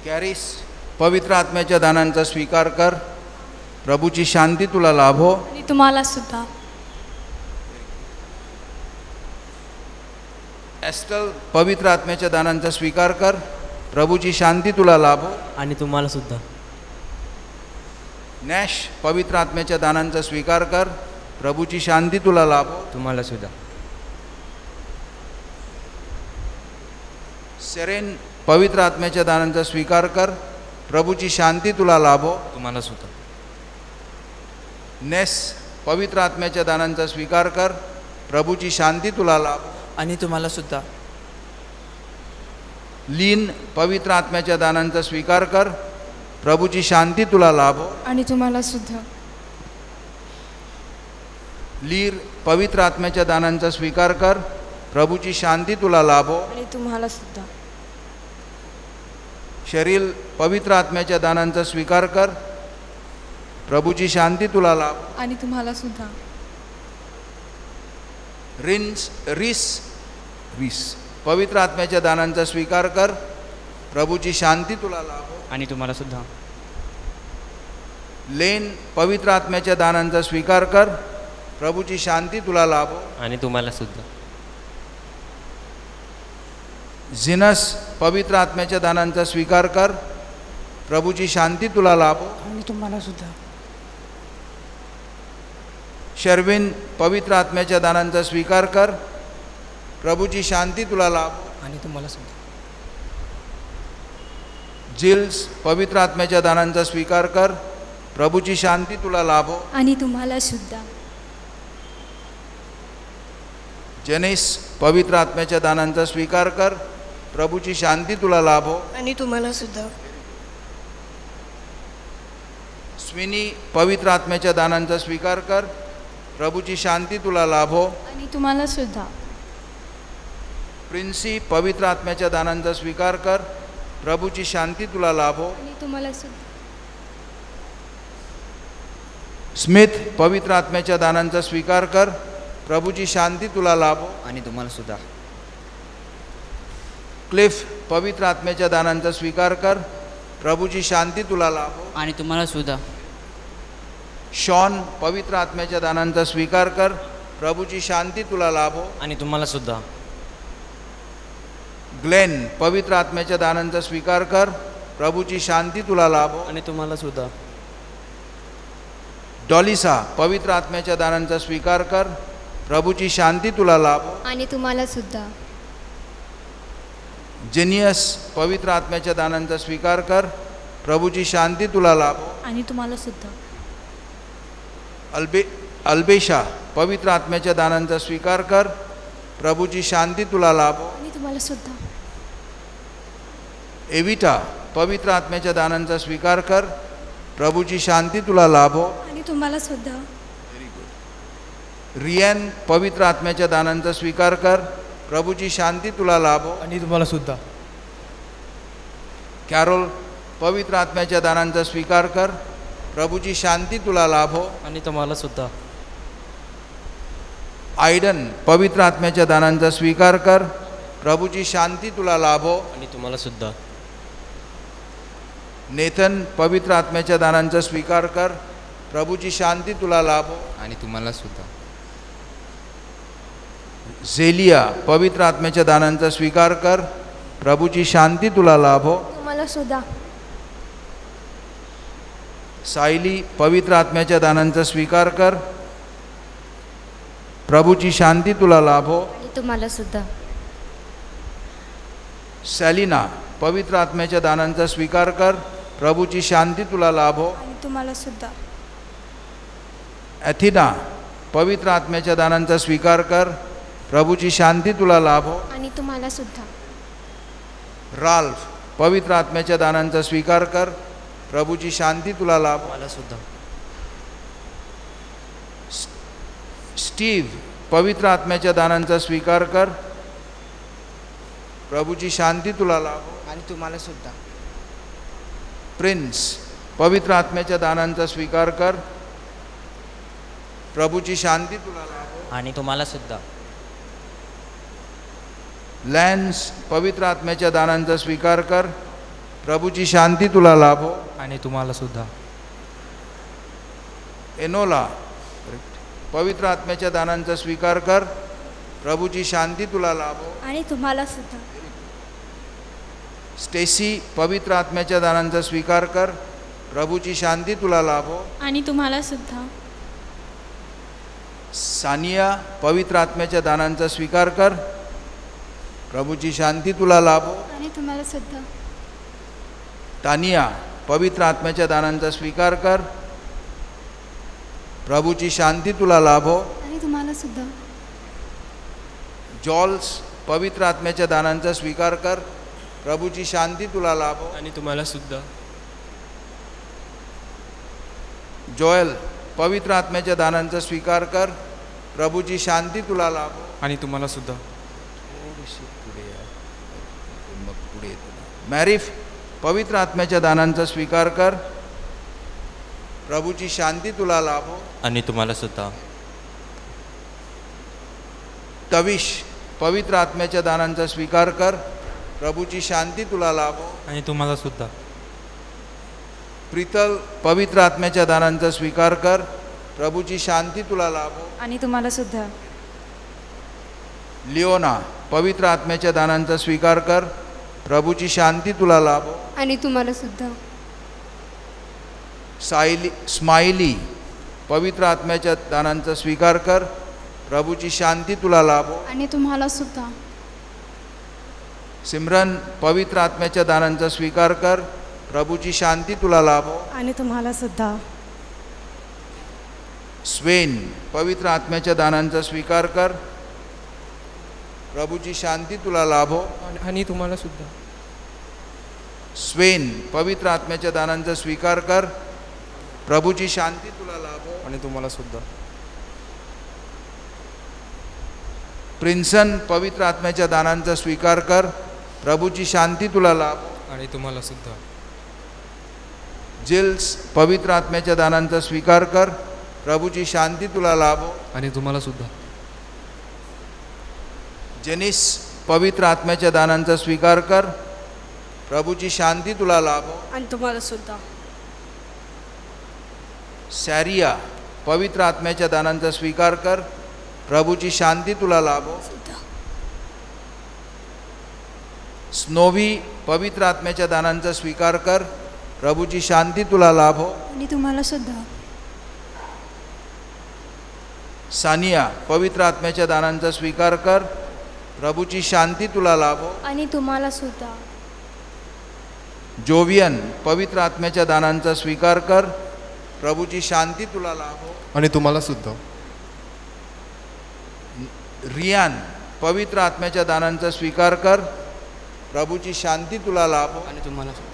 कॅरिस, पवित्र आत्म्याच्या दानांचा स्वीकार कर. प्रभूची शांती तुला लाभो. आणि तुम्हाला सुद्धा. एस्टल, पवित्र आत्म्याच्या दानांचा स्वीकार कर. प्रभूची शांती तुला लाभो. आणि तुम्हाला सुद्धा. नॅश, पवित्र आत्म्याच्या दानांचा स्वीकार कर. प्रभूची शांती तुला लाभो. तुम्हाला सुद्धा. सेरेन, पवित्र आत्म्याच्या दानांचा स्वीकार कर. प्रभूची शांती तुला लाभो. तुम्हाला सुद्धा. नेस, पवित्र आत्म्याच्या दानांचा स्वीकार कर. प्रभूची शांती तुला लाभो. आणि तुम्हाला सुद्धा. लीन, पवित्र आत्म्याच्या दानांचा स्वीकार कर. प्रभूची शांती तुला लाभो. आणि तुम्हाला सुद्धा. लीर, पवित्र आत्म्याच्या दानांचा स्वीकार कर. प्रभूची शांती तुला लाभो. आणि तुम्हाला सुद्धा. शरील, पवित्र आत्म्याच्या दानांचा स्वीकार कर. प्रभूची शांती तुला लाभो. आणि तुम्हाला सुद्धा. रिस पवित्र आत्म्याच्या दानांचा स्वीकार कर. प्रभूची शांती तुला लाभो. आणि तुम्हाला सुद्धा. लेन पवित्र आत्म्याच्या दानांचा स्वीकार कर. प्रभूची शांती तुला लाभो. आणि तुम्हाला सुद्धा. जिनस पवित्र आत्म्याच्या दानांचा स्वीकार कर. प्रभूची शांती तुला लाभो. आणि तुम्हाला सुद्धा. शर्विन पवित्र आत्म्याच्या दानांचा स्वीकार कर. प्रभूची शांती तुला लाभो. आणि तुम्हाला सुद्धा. जिल्स पवित्र आत्म्याच्या दानांचा स्वीकार कर. प्रभूची शांती तुला लाभो. आणि तुम्हाला सुद्धा. जनेस पवित्र आत्म्याच्या दानांचा स्वीकार कर. प्रभूची शांती तुला लाभो. आणि तुम्हाला सुद्धा. स्विनी पवित्र आत्म्याच्या दानांचा स्वीकार कर. प्रभूची शांती तुला लाभो. आणि तुम्हाला सुद्धा. प्रिन्सी पवित्र आत्म्याच्या दानांचा स्वीकार कर. प्रभूची शांती तुला लाभो. आणि तुम्हाला सुद्धा. स्मिथ पवित्र आत्म्याच्या दानांचा स्वीकार कर. प्रभूची शांती तुला लाभो. आणि तुम्हाला सुद्धा. क्लिफ पवित्र आत्म्याच्या दानांचा स्वीकार कर. प्रभूची शांती तुला लाभो. आणि तुम्हाला सुद्धा. शॉन पवित्र आत्म्याच्या दानांचा स्वीकार कर. प्रभूची शांती तुला लाभो. आणि तुम्हाला सुद्धा. ग्लेन पवित्र आत्म्याच्या दानांचा स्वीकार कर. प्रभूची शांती तुला लाभो. आणि तुम्हाला सुद्धा. डॉलिसा पवित्र आत्म्याच्या दानांचा स्वीकार कर. प्रभूची शांती तुला लाभो. आणि तुम्हाला सुद्धा. जेनियस पवित्र आत्म्याच्या दानांचा स्वीकार कर. प्रभूची शांती तुला लाभो. आणि तुम्हाला सुद्धा. अल्बेशा पवित्र आत्म्याच्या दानांचा स्वीकार कर. प्रभूची शांती तुला लाभो. आणि तुम्हाला सुद्धा. एविटा पवित्र आत्म्याच्या दानांचा स्वीकार कर. प्रभूची शांती तुला लाभो. आणि तुम्हाला सुद्धा. रियान पवित्र आत्म्याच्या दानांचा स्वीकार कर. प्रभूची शांती तुला लाभो. आणि तुम्हाला सुद्धा. कॅरोल पवित्र आत्म्याच्या दानांचा स्वीकार कर. प्रभूची शांती तुला लाभो. आणि तुम्हाला सुद्धा. आयडन पवित्र आत्म्याच्या दानांचा स्वीकार कर. प्रभूची शांती तुला लाभो. आणि तुम्हाला सुद्धा. नेथन पवित्र आत्म्याच्या दानांचा स्वीकार कर. प्रभूची शांती तुला लाभो. आणि तुम्हाला सुद्धा. झेलिया पवित्र आत्म्याच्या दानांचा स्वीकार कर. प्रभूची शांती तुला लाभो. तुम्हाला सुद्धा. सायली पवित्र आत्म्याच्या दानांचा स्वीकार कर. प्रभूची शांती तुला लाभो. आणि तुम्हाला सुद्धा. सॅलिना पवित्र आत्म्याच्या दानांचा स्वीकार कर. प्रभूची शांती तुला लाभो. आणि तुम्हाला सुद्धा. ॲथिना पवित्र आत्म्याच्या दानांचा स्वीकार कर. प्रभूची शांती तुला लाभो. आणि तुम्हाला सुद्धा. राल्फ पवित्र आत्म्याच्या दानांचा स्वीकार कर. प्रभूची शांती तुला लाभो. मला सुद्धा. स्टीव पवित्र आत्म्याच्या दानांचा स्वीकार कर. प्रभूची शांती तुला लाभो. आणि तुम्हाला सुद्धा. प्रिन्स पवित्र आत्म्याच्या दानांचा स्वीकार कर. प्रभूची शांती तुला लाभो. आणि तुम्हाला सुद्धा. लॅन्स पवित्र आत्म्याच्या दानांचा स्वीकार कर. प्रभूची शांती तुला लाभो. आणि तुम्हाला सुद्धा. एनोला पवित्र आत्म्याच्या दानांचा स्वीकार कर. प्रभूची शांती तुला लाभो. आणि तुम्हाला सुद्धा. स्टेसी पवित्र आत्म्याच्या दानांचा स्वीकार कर. प्रभूची शांती तुला लाभो. आणि तुम्हाला सुद्धा. सानिया पवित्र आत्म्याच्या दानांचा स्वीकार कर. प्रभूची शांती तुला लाभो. आणि तुम्हाला सुद्धा. तानिया पवित्र आत्म्याच्या दानांचा स्वीकार कर. प्रभूची शांती तुला लाभो. आणि तुम्हाला सुद्धा. जॉल्स पवित्र आत्म्याच्या दानांचा स्वीकार कर. प्रभूची शांती तुला लाभो. आणि तुम्हाला सुद्धा. जोएल पवित्र आत्म्याच्या दानांचा स्वीकार कर. प्रभूची शांती तुला लाभो. आणि तुम्हाला सुद्धा. मॅरिफ पवित्र आत्म्याच्या दानांचा स्वीकार कर. प्रभूची शांती तुला लाभो. आणि तुम्हाला सुद्धा. तविश पवित्र आत्म्याच्या दानांचा स्वीकार कर. प्रभूची शांती तुला लाभो. आणि तुम्हाला सुद्धा. प्रीतल पवित्र आत्म्याच्या दानांचा स्वीकार कर. प्रभूची शांती तुला लाभो. आणि तुम्हाला सुद्धा. लिओना पवित्र आत्म्याच्या दानांचा स्वीकार कर. प्रभूची शांती तुला लाभो. आणि तुम्हाला सुद्धा. स्माइली पवित्र आत्म्याच्या दानांचा स्वीकार कर. प्रभूची शांती तुला लाभो. आणि तुम्हाला सुद्धा. सिमरन पवित्र आत्म्याच्या दानांचा स्वीकार कर. प्रभूची शांती तुला लाभो. आणि तुम्हाला सुद्धा. स्वेन पवित्र आत्म्याच्या दानांचा स्वीकार कर. प्रभूची शांती तुला लाभो. आणि तुम्हाला सुद्धा. स्वेन पवित्र आत्म्याच्या दानांचा स्वीकार कर. प्रभूची शांती तुला लाभो. आणि तुम्हाला सुद्धा. प्रिन्सन पवित्र आत्म्याच्या दानांचा स्वीकार कर. प्रभूची शांती तुला लाभो. आणि तुम्हाला सुद्धा. जिल्स पवित्र आत्म्याच्या दानांचा स्वीकार कर. प्रभूची शांती तुला लाभो. आणि तुम्हाला सुद्धा. जेनिस पवित्र आत्म्याच्या दानांचा स्वीकार कर. प्रभूची शांती तुला लाभो. आणि तुम्हाला सुद्धा. सॅरिया पवित्र आत्म्याच्या दानांचा स्वीकार कर. प्रभूची शांती तुला लाभो. स्नोवी पवित्र आत्म्याच्या दानांचा स्वीकार कर. प्रभूची शांती तुला लाभो. आणि तुम्हाला सुद्धा. सानिया पवित्र आत्म्याच्या दानांचा स्वीकार कर. प्रभूची शांती तुला लाभो. आणि तुम्हाला सुद्धा. जोवियन पवित्र आत्म्याच्या दानांचा स्वीकार कर. प्रभूची शांती तुला लाभो. आणि तुम्हाला सुद्धा. रियान पवित्र आत्म्याच्या दानांचा स्वीकार कर. प्रभूची शांती तुला लाभो. आणि तुम्हाला सुद्धा.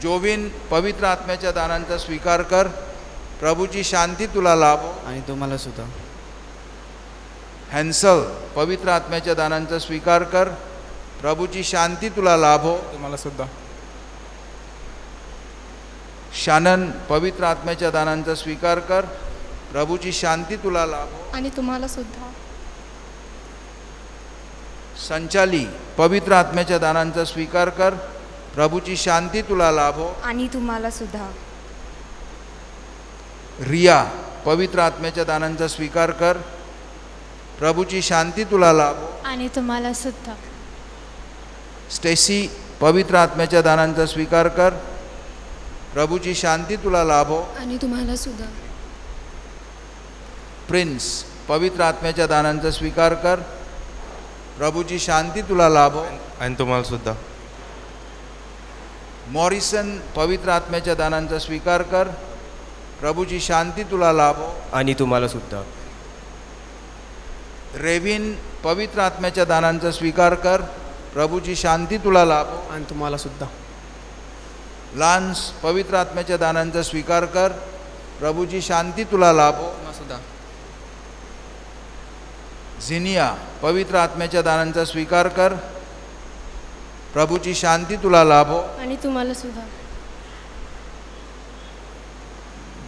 जोविन पवित्र आत्म्याच्या दानांचा स्वीकार कर. प्रभूची शांती तुला लाभो. आणि तुम्हाला सुद्धा. हॅन्सल पवित्र आत्म्याच्या दानांचा स्वीकार कर. प्रभूची शांती तुला लाभो. तुम्हाला सुद्धा. शानन पवित्र आत्म्याच्या दानांचा स्वीकार कर. प्रभूची शांती तुला लाभो. आणि तुम्हाला सुद्धा. संचाली पवित्र आत्म्याच्या दानांचा स्वीकार कर. प्रभूची शांती तुला लाभो. आणि तुम्हाला सुद्धा. रिया पवित्र आत्म्याच्या दानांचा स्वीकार कर. प्रभूची शांती तुला लाभो. आणि तुम्हाला सुद्धा. स्टेसी पवित्र आत्म्याच्या दानांचा स्वीकार कर. प्रभूची शांती तुला लाभो. आणि तुम्हाला सुद्धा. प्रिन्स पवित्र आत्म्याच्या दानांचा स्वीकार कर. प्रभूची शांती तुला लाभो. आणि तुम्हाला सुद्धा. मॉरिसन पवित्र आत्म्याच्या दानांचा स्वीकार कर. प्रभूची शांती तुला लाभो. आणि तुम्हाला सुद्धा. रेविन पवित्र आत्म्याच्या दानांचा स्वीकार कर. प्रभूची शांती तुला लाभो. आणि तुम्हाला सुद्धा. लान्स पवित्र आत्म्याच्या दानांचा स्वीकार कर. प्रभूची शांती तुला लाभो. सुद्धा. झिनिया पवित्र आत्म्याच्या दानांचा स्वीकार कर. प्रभूची शांती तुला लाभो. आणि तुम्हाला सुद्धा.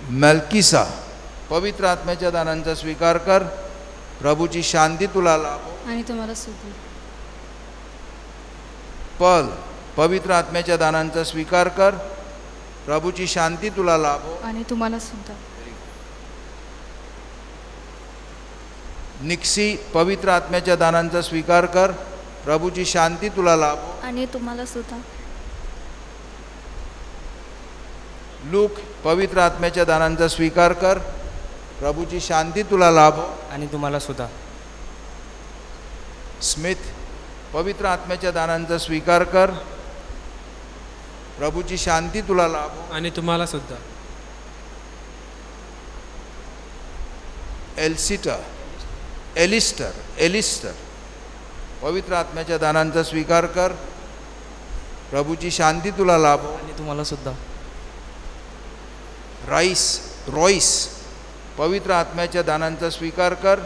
मेल्किसा पवित्र आत्म्याच्या दानांचा स्वीकार कर. प्रभूची शांती तुला लाभो. आणि तुम्हाला सुद्धा. पल पवित्र आत्म्याच्या दानांचा स्वीकार कर. प्रभूची शांती तुला लाभो. आणि तुम्हाला सुद्धा. निक्सी पवित्र आत्म्याच्या दानांचा स्वीकार कर. प्रभूची शांती तुला लाभो. आणि तुम्हाला सुद्धा. लूक पवित्र आत्म्याच्या दानांचा स्वीकार कर. प्रभूची शांती तुला लाभो. आणि तुम्हाला सुद्धा. स्मिथ पवित्र आत्म्याच्या दानांचा स्वीकार कर. प्रभूची शांती तुला लाभो. आणि तुम्हाला सुद्धा. एलिस्टर पवित्र आत्म्याच्या दानांचा स्वीकार कर. प्रभूची शांती तुला लाभो. आणि तुम्हाला सुद्धा. रॉईस पवित्र आत्म्याच्या दानांचा स्वीकार कर.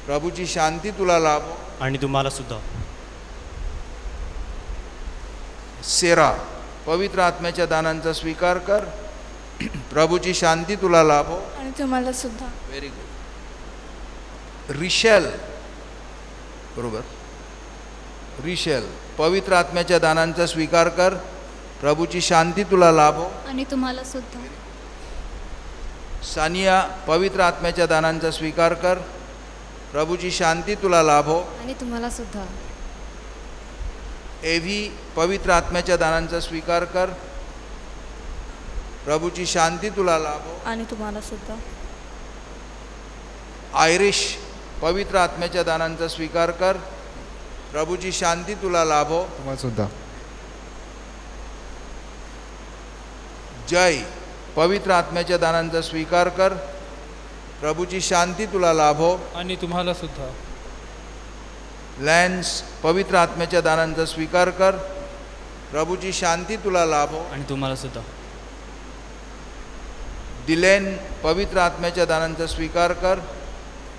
प्रभूची शांती तुला लाभो. आणि तुम्हाला सुद्धा. सेरा पवित्र आत्म्याच्या दानांचा स्वीकार कर. प्रभूची शांती तुला लाभो. आणि तुम्हाला सुद्धा. Very good. रिशेल, बरोबर, रिशेल, पवित्र आत्म्याच्या दानांचा स्वीकार कर. प्रभूची शांती तुला लाभो. आणि तुम्हाला सुद्धा. सानिया, पवित्र आत्म्याच्या दानांचा स्वीकार कर. प्रभूची शांती तुला लाभो. आणि तुम्हाला सुद्धा. एव्ही, पवित्र आत्म्याच्या दानांचा स्वीकार कर. प्रभूची शांती तुला लाभो. आणि तुम्हाला सुद्धा. आयरिश, पवित्र आत्म्याच्या दानांचा स्वीकार कर. प्रभूची शांती तुला लाभो. तुम्हाला सुद्धा. जय, पवित्र आत्म्याच्या दानांचा स्वीकार कर. प्रभूची शांती तुला लाभो. आणि तुम्हाला सुद्धा. लॅन्स, पवित्र आत्म्याच्या दानांचा स्वीकार कर. प्रभूची शांती तुला लाभो. आणि तुम्हाला सुद्धा. डिलेन, पवित्र आत्म्याच्या दानांचा स्वीकार कर.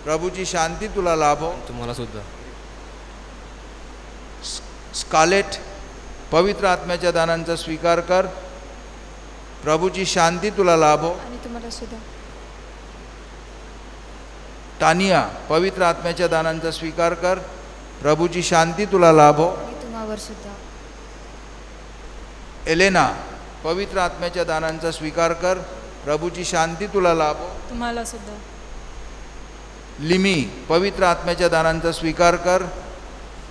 प्रभूची शांती तुला लाभो. तुम्हाला सुद्धा. स्कालेट, पवित्र आत्म्याच्या दानांचा स्वीकार कर. प्रभूची शांती तुला लाभो. आणि तुम्हाला सुद्धा. टानिया, पवित्र आत्म्याच्या दानांचा स्वीकार कर. प्रभूची शांती तुला लाभो. आणि तुम्हावर सुद्धा. एलेना, पवित्र आत्म्याच्या दानांचा स्वीकार कर. प्रभूची शांती तुला लाभो. तुम्हाला सुद्धा. लिमी, पवित्र आत्म्याच्या दानांचा स्वीकार कर.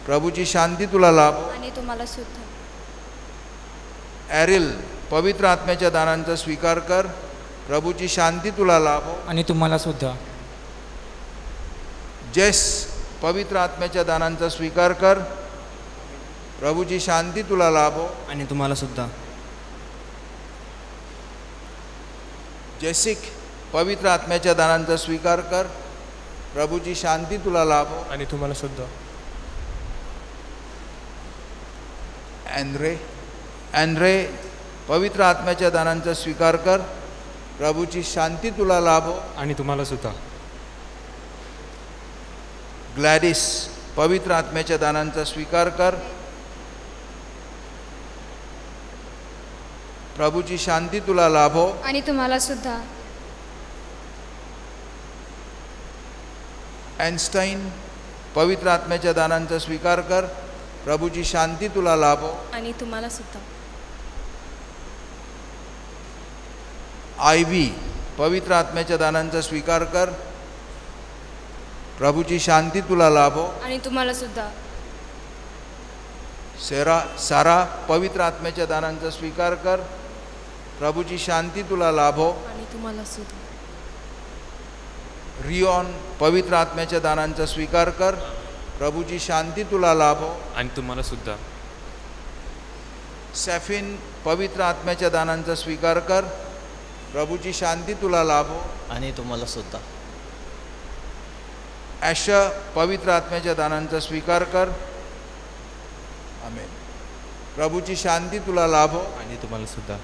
प्रभूची शांती तुला लाभो. आणि तुम्हाला सुद्धा. ॲरिल, पवित्र आत्म्याच्या दानांचा स्वीकार कर. प्रभूची शांती तुला लाभो. आणि तुम्हाला सुद्धा. जेस, पवित्र आत्म्याच्या दानांचा स्वीकार कर. प्रभूची शांती तुला लाभो. आणि तुम्हाला सुद्धा. जेसिक, पवित्र आत्म्याच्या दानांचा स्वीकार कर. प्रभूची शांती तुला लाभो. आणि तुम्हाला सुद्धा. अँड्रे, पवित्र आत्म्याच्या दानांचा स्वीकार कर. प्रभूची शांती तुला लाभो. आणि तुम्हाला सुद्धा. ग्लॅडिस, पवित्र आत्म्याच्या दानांचा स्वीकार कर. प्रभूची शांती तुला लाभो. आणि तुम्हाला सुद्धा. एन्स्टाईन, पवित्र आत्म्याच्या दानांचा स्वीकार कर. प्रभूची शांती तुला लाभो. आणि तुम्हाला सुद्धा. आयव्ही, पवित्र आत्म्याच्या दानांचा स्वीकार कर. प्रभूची शांती तुला लाभो. आणि तुम्हाला सुद्धा. सारा, पवित्र आत्म्याच्या दानांचा स्वीकार कर. प्रभूची शांती तुला लाभो. आणि तुम्हाला सुद्धा. रिओन, पवित्र आत्म्याच्या दानांचा स्वीकार कर. प्रभूची शांती तुला लाभो. आणि तुम्हाला सुद्धा. सॅफिन, पवित्र आत्म्याच्या दानांचा स्वीकार कर. प्रभूची शांती तुला लाभो. आणि तुम्हाला सुद्धा. ॲश, पवित्र आत्म्याच्या दानांचा स्वीकार कर. आमेन. प्रभूची शांती तुला लाभो. आणि तुम्हाला सुद्धा.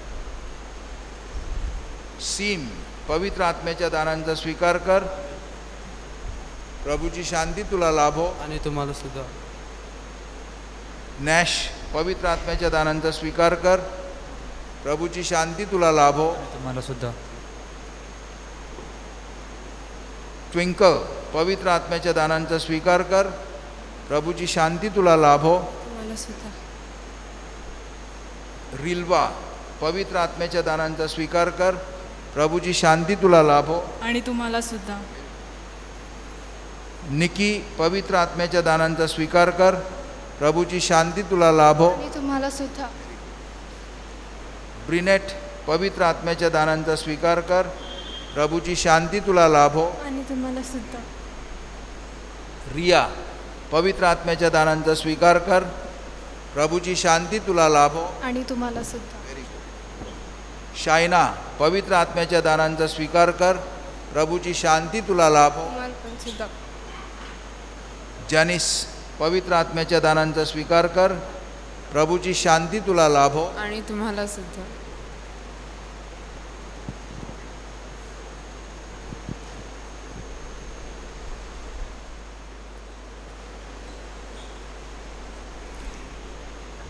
सीम, पवित्र आत्म्याच्या दानांचा स्वीकार कर. प्रभूची शांती तुला लाभो. आणि तुम्हाला सुद्धा. नॅश, पवित्र आत्म्याच्या दानांचा स्वीकार कर. प्रभूची शांती तुला लाभो. आणि तुम्हाला सुद्धा. ट्विंकल, पवित्र आत्म्याच्या दानांचा स्वीकार कर. प्रभूची शांती तुला लाभो. तुम्हाला सुद्धा. रिल्वा, पवित्र आत्म्याच्या दानांचा स्वीकार कर. प्रभूची शांती तुला लाभो. आणि तुम्हाला सुद्धा. निकी, पवित्र आत्म्याच्या दानांचा स्वीकार कर. प्रभूची शांती तुला लाभो. आणि तुम्हाला सुद्धा. ब्रिनेट, पवित्र आत्म्याच्या दानांचा स्वीकार कर. प्रभूची शांती तुला लाभो. आणि तुम्हाला सुद्धा. रिया, पवित्र आत्म्याच्या दानांचा स्वीकार कर. प्रभूची शांती तुला लाभो. आणि तुम्हाला सुद्धा. शायना, पवित्र आत्म्याच्या दानांचा स्वीकार कर. प्रभूची शांती तुला लाभो. तुम्हाला पण सुद्धा. जॅनिस, पवित्र आत्म्याच्या दानांचा स्वीकार कर. प्रभूची शांती तुला लाभो. आणि तुम्हाला सुद्धा.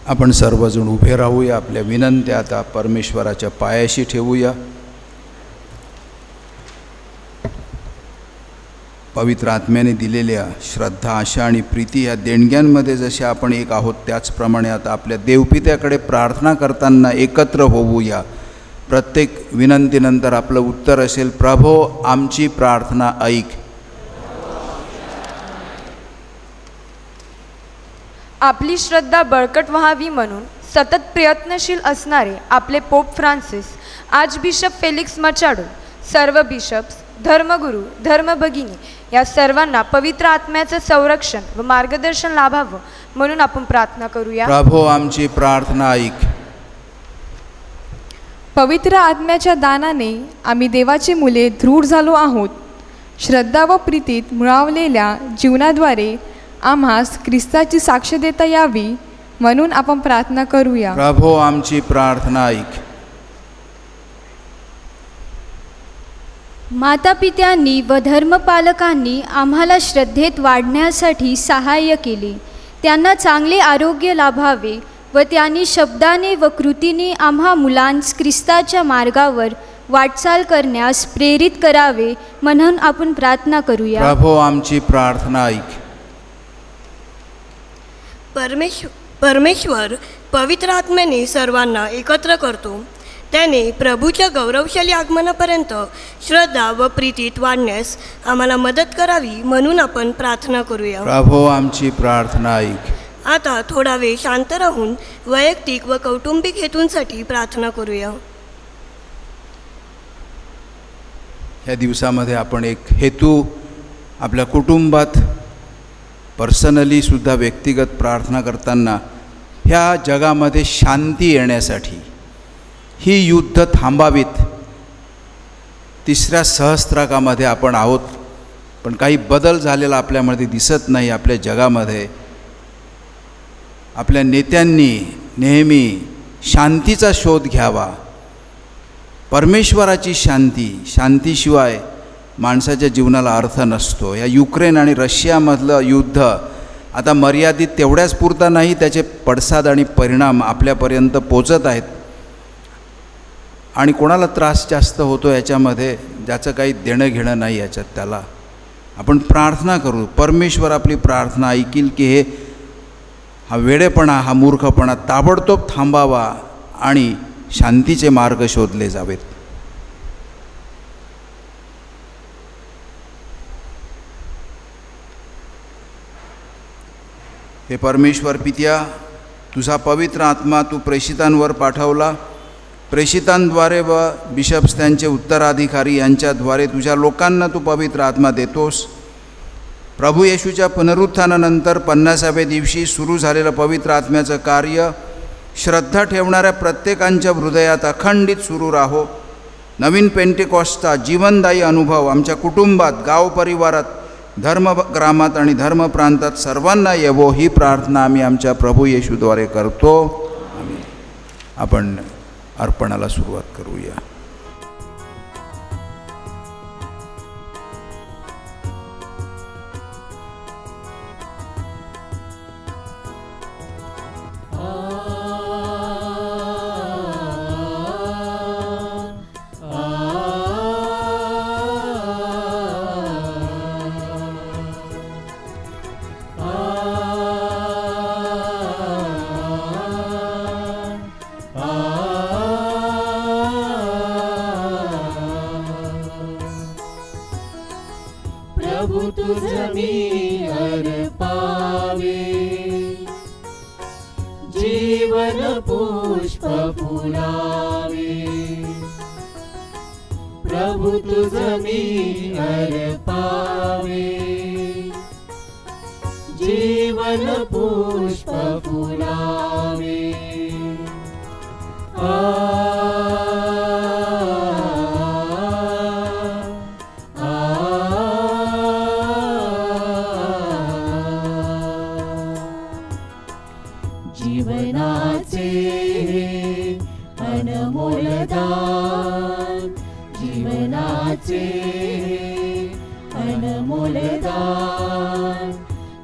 आपण सर्वजण उभे राहूया. आपल्या विनंत्या आता परमेश्वराच्या पायाशी ठेवूया. पवित्र आत्म्याने दिलेल्या श्रद्धा, आशा आणि प्रीती या देणग्यांमध्ये जसे आपण एक आहोत त्याचप्रमाणे आता आपल्या देवपित्याकडे प्रार्थना करताना एकत्र होऊया. प्रत्येक विनंतीनंतर आपलं उत्तर असेल, प्रभो आमची प्रार्थना ऐक. आपली श्रद्धा बळकट व्हावी म्हणून सतत प्रयत्नशील असणारे आपले पोप फ्रान्सिस, आज बिशप फेलिक्स मचाडो, सर्व बिशप्स, धर्मगुरू, धर्मभगिनी या सर्वांना पवित्र आत्म्याचं संरक्षण व मार्गदर्शन लाभावं म्हणून आपण प्रार्थना करूया. प्रभो आमची प्रार्थना ऐक. पवित्र आत्म्याच्या दानाने आम्ही देवाची मुले दृढ झालो आहोत. श्रद्धा व प्रीतीत मुळावलेल्या जीवनाद्वारे आम्हास ख्रिस्ताची साक्ष देता यावी म्हणून आपण प्रार्थना करूया. प्रभो आमची प्रार्थना ऐक. मातापित्यांनी व धर्मपालकांनी आम्हाला श्रद्धेत वाढण्यासाठी सहाय्य केले. त्यांना चांगले आरोग्य लाभावे व त्यांनी शब्दाने व कृतीने आम्हा मुलांस ख्रिस्ताच्या मार्गावर वाटचाल करण्यास प्रेरित करावे म्हणून आपण प्रार्थना करूया. प्रभो आमची प्रार्थना ऐक. परमेश्वर पवित्र आत्म्याने सर्वांना एकत्र करतो. त्याने प्रभूच्या गौरवशाली आगमनापर्यंत श्रद्धा व प्रीतीत वाढण्यास आम्हाला मदत करावी म्हणून आपण प्रार्थना करूया. प्रभो आमची प्रार्थना ऐक. आता थोडा वेळ शांत राहून वैयक्तिक व कौटुंबिक हेतूंसाठी प्रार्थना करूया. ह्या दिवसामध्ये आपण एक हेतू आपल्या कुटुंबात पर्सनली सुद्धा व्यक्तिगत प्रार्थना करताना ह्या जगामध्ये शांती येण्यासाठी, ही युद्ध थांबावीत. तिसऱ्या सहस्त्रकामध्ये आपण आहोत, पण काही बदल झालेला आपल्यामध्ये दिसत नाही. आपल्या जगामध्ये आपल्या नेत्यांनी नेहमी शांतीचा शोध घ्यावा. परमेश्वराची शांती, शांतीशिवाय माणसाच्या जीवनाला अर्थ नसतो. या युक्रेन आणि रशियामधलं युद्ध आता मर्यादित तेवढ्याच पुरता नाही, त्याचे पडसाद आणि परिणाम आपल्यापर्यंत पोचत आहेत. आणि कोणाला त्रास जास्त होतो याच्यामध्ये ज्याचं काही देणं घेणं नाही याच्यात, त्याला आपण प्रार्थना करू. परमेश्वर आपली प्रार्थना ऐकील की हा वेडेपणा, हा मूर्खपणा ताबडतोब थांबावा आणि शांतीचे मार्ग शोधले जावेत. हे परमेश्वर पित्या, तुझा पवित्र आत्मा तू प्रेषितांवर पाठवला. प्रेषितांद्वारे व बिशप्स त्यांचे उत्तराधिकारी यांच्याद्वारे तुझ्या लोकांना तू पवित्र आत्मा देतोस. प्रभू येशूच्या पुनरुत्थानानंतर 50व्या दिवशी सुरू झालेलं पवित्र आत्म्याचं कार्य श्रद्धा ठेवणाऱ्या प्रत्येकांच्या हृदयात अखंडित सुरू राहो. नवीन पेंटेकॉस्टचा जीवनदायी अनुभव आमच्या कुटुंबात, गाव परिवारात, धर्मग्रामात आणि धर्मप्रांतात सर्वांना येवो, ही प्रार्थना आम्ही आमच्या प्रभू येशूद्वारे करतो. आम्ही आपण अर्पणाला सुरुवात करूया.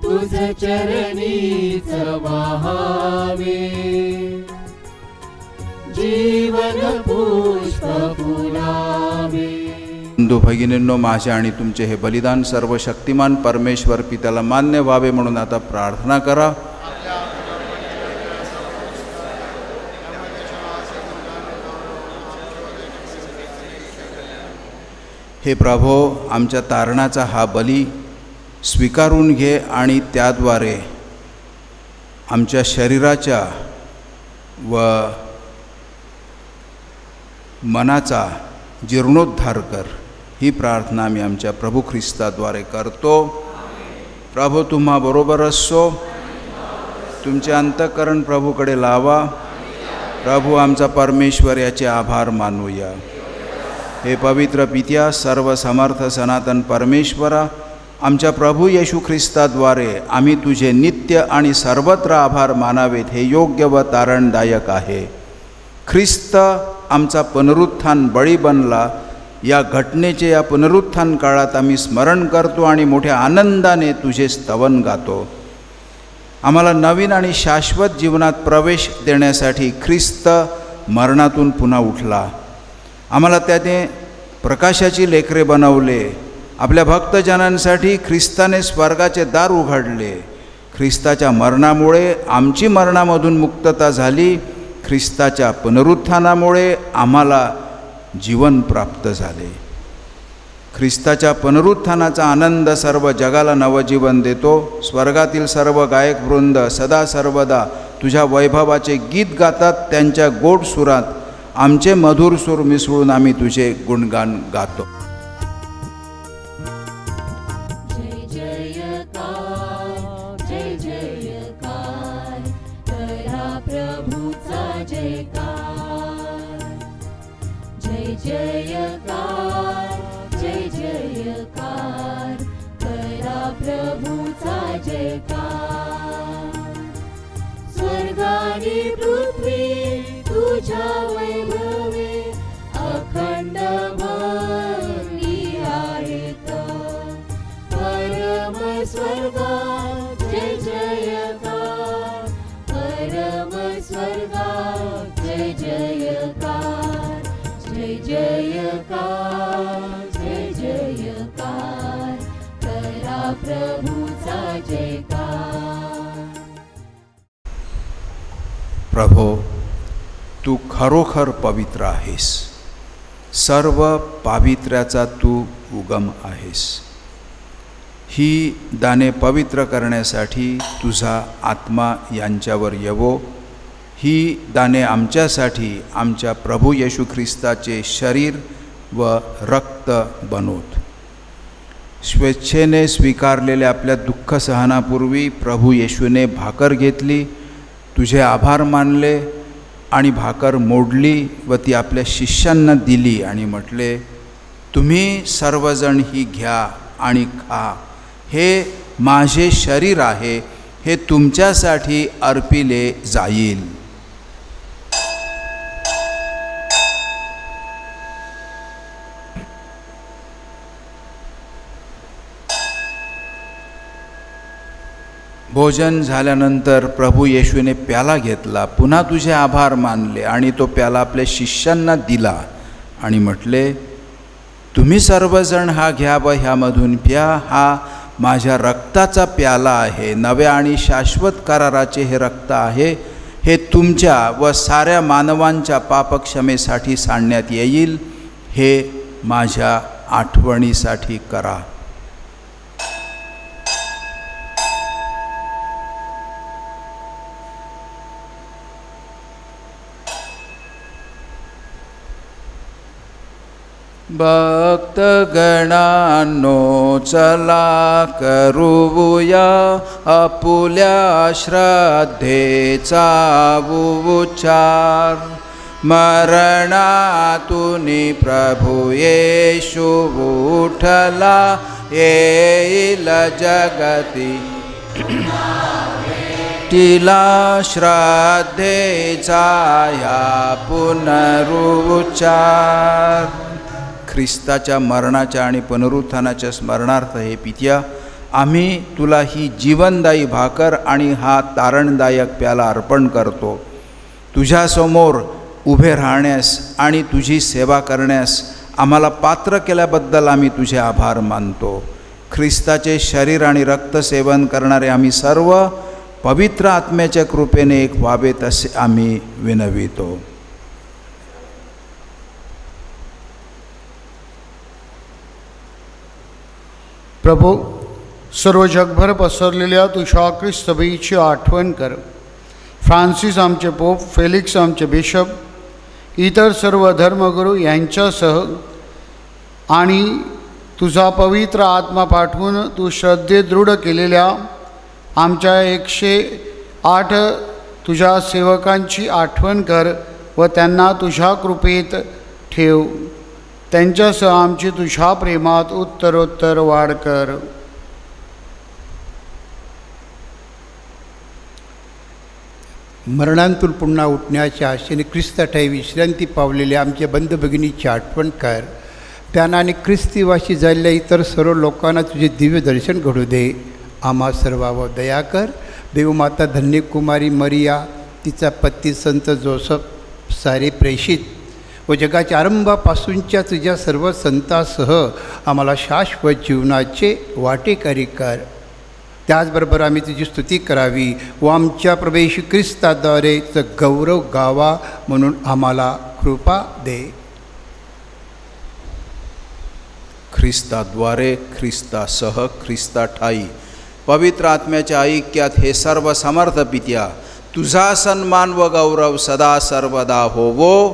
तुझ चरणीच वाहावे, जीवन पुष्प फुलावे. बंधू भगिनींनो, माझे आणि तुमचे हे बलिदान सर्व शक्तिमान परमेश्वर पित्याला मान्य व्हावे म्हणून आता प्रार्थना करा. हे प्रभो, आमच्या तारणाचा हा बली स्वीकारून घे आणि त्याद्वारे आमच्या शरीराच्या व मनाचा जीर्णोद्धार कर. ही प्रार्थना मी आमच्या प्रभू ख्रिस्ताद्वारे करतो. प्रभू तुम्हा बरोबर असो. तुमचे अंतःकरण प्रभूकडे लावा. प्रभू आमचा परमेश्वर याचे आभार मानूया. हे पवित्र पित्या, सर्व समर्थ सनातन परमेश्वरा, आमच्या प्रभू येशू ख्रिस्ताद्वारे आम्ही तुझे नित्य आणि सर्वत्र आभार मानावेत हे योग्य व तारणदायक आहे. ख्रिस्त आमचा पुनरुत्थान बळी बनला या घटनेचे या पुनरुत्थान काळात आम्ही स्मरण करतो आणि मोठ्या आनंदाने तुझे स्तवन गातो. आम्हाला नवीन आणि शाश्वत जीवनात प्रवेश देण्यासाठी ख्रिस्त मरणातून पुन्हा उठला. आम्हाला त्याने प्रकाशाची लेकरे बनवले. आपल्या भक्तजनांसाठी ख्रिस्ताने स्वर्गाचे दार उघडले. ख्रिस्ताच्या मरणामुळे आमची मरणामधून मुक्तता झाली. ख्रिस्ताच्या पुनरुत्थानामुळे आम्हाला जीवन प्राप्त झाले. ख्रिस्ताच्या पुनरुत्थानाचा आनंद सर्व जगाला नवजीवन देतो. स्वर्गातील सर्व गायकवृंद सदा सर्वदा तुझ्या वैभवाचे गीत गातात. त्यांच्या गोड सुरात आमचे मधुर सूर मिसळून आम्ही तुझे गुणगान गातो. जयकार, जय जयकार, करा प्रभूचा जयकार. स्वर्गाने पृथ्वी तुझ्या वैभवे अखंड भंगी आहेत. परम स्वर्गात जय जयकार, परम स्वर्गात जय जयकार, जय जयकार, जय जयकार, करा प्रभूचा जयकार. प्रभो, तू खरोखर पवित्र आहेस. सर्व पावित्र्याचा तू उगम आहेस. ही दाने पवित्र करण्यासाठी तुझा आत्मा यांच्यावर येवो. ही दाने आमच्यासाठी आमच्या प्रभू येशू ख्रिस्ताचे शरीर व रक्त बनोत. स्वेच्छेने स्वीकारलेल्या आपल्या दुःख सहनापूर्वी प्रभू येशूने भाकर घेतली, तुझे आभार मानले आणि भाकर मोडली व ती आपल्या शिष्यांना दिली आणि म्हटले, तुम्ही सर्वजण ही घ्या आणि खा. हे माझे शरीर आहे, हे तुमच्यासाठी अर्पिले जाईल. भोजन झाल्यानंतर प्रभू येशूने प्याला घेतला, पुन्हा तुझे आभार मानले आणि तो प्याला आपल्या शिष्यांना दिला आणि म्हटले, तुम्ही सर्वजण हा घ्या व ह्यामधून प्या. हा माझ्या रक्ताचा प्याला आहे. नव्या आणि शाश्वत कराराचे हे रक्त आहे. हे तुमच्या व साऱ्या मानवांच्या पापक्षमेसाठी सांडण्यात येईल. हे माझ्या आठवणीसाठी करा. भक्तगणांनो, चला करूया आपुल्या श्रद्धेचा उच्चार. मरणातून प्रभू येशू उठला, येईल जगती तिला श्रद्धेचा या पुनरुच्चार. ख्रिस्ताच्या मरणाच्या आणि पुनरुत्थानाच्या स्मरणार्थ हे पित्या, आम्ही तुला ही जीवनदायी भाकर आणि हा तारणदायक प्याला अर्पण करतो. तुझ्यासमोर उभे राहण्यास आणि तुझी सेवा करण्यास आम्हाला पात्र केल्याबद्दल आम्ही तुझे आभार मानतो. ख्रिस्ताचे शरीर आणि रक्त सेवन करणारे आम्ही सर्व पवित्र आत्म्याच्या कृपेने एक व्हावेत असे आम्ही विनवितो. प्रभू, सर्व जगभर पसरलेल्या तुझ्या ख्रिस्त सभेची आठवण कर. फ्रान्सिस आमचे पोप, फेलिक्स आमचे बिशप, इतर सर्व धर्मगुरू यांच्यासह आणि तुझा पवित्र आत्मा पाठवून तू श्रद्धेत दृढ केलेल्या आमच्या 108 तुझ्या सेवकांची आठवण कर व त्यांना तुझ्या कृपेत ठेव. त्यांच्यासह आमची तुझ्या प्रेमात उत्तरोत्तर वाढ कर. मरणांतून पुन्हा उठण्याच्या आशेने ख्रिस्ताठाई विश्रांती पावलेल्या आमच्या बंधू भगिनीची आठवण कर. त्यांना आणि ख्रिस्तीवाशी झालेल्या इतर सर्व लोकांना तुझे दिव्य दर्शन घडू दे. आम्हा सर्वांवर दया कर. देवमाता धन्यकुमारी मरिया, तिचा पती संत जोसेफ, सारे प्रेषित व जगाच्या आरंभापासूनच्या तुझ्या सर्व संतांसह आम्हाला शाश्वत जीवनाचे वाटेकरी कर. त्याचबरोबर आम्ही तुझी स्तुती करावी व आमच्या प्रभू ख्रिस्ताद्वारे तुझा गौरव गावा म्हणून आम्हाला कृपा दे. ख्रिस्ताद्वारे, ख्रिस्तासह, ख्रिस्ताठाई पवित्र आत्म्याच्या ऐक्यात हे सर्व समर्थ पित्या, तुझा सन्मान व गौरव सदा सर्वदा होवो.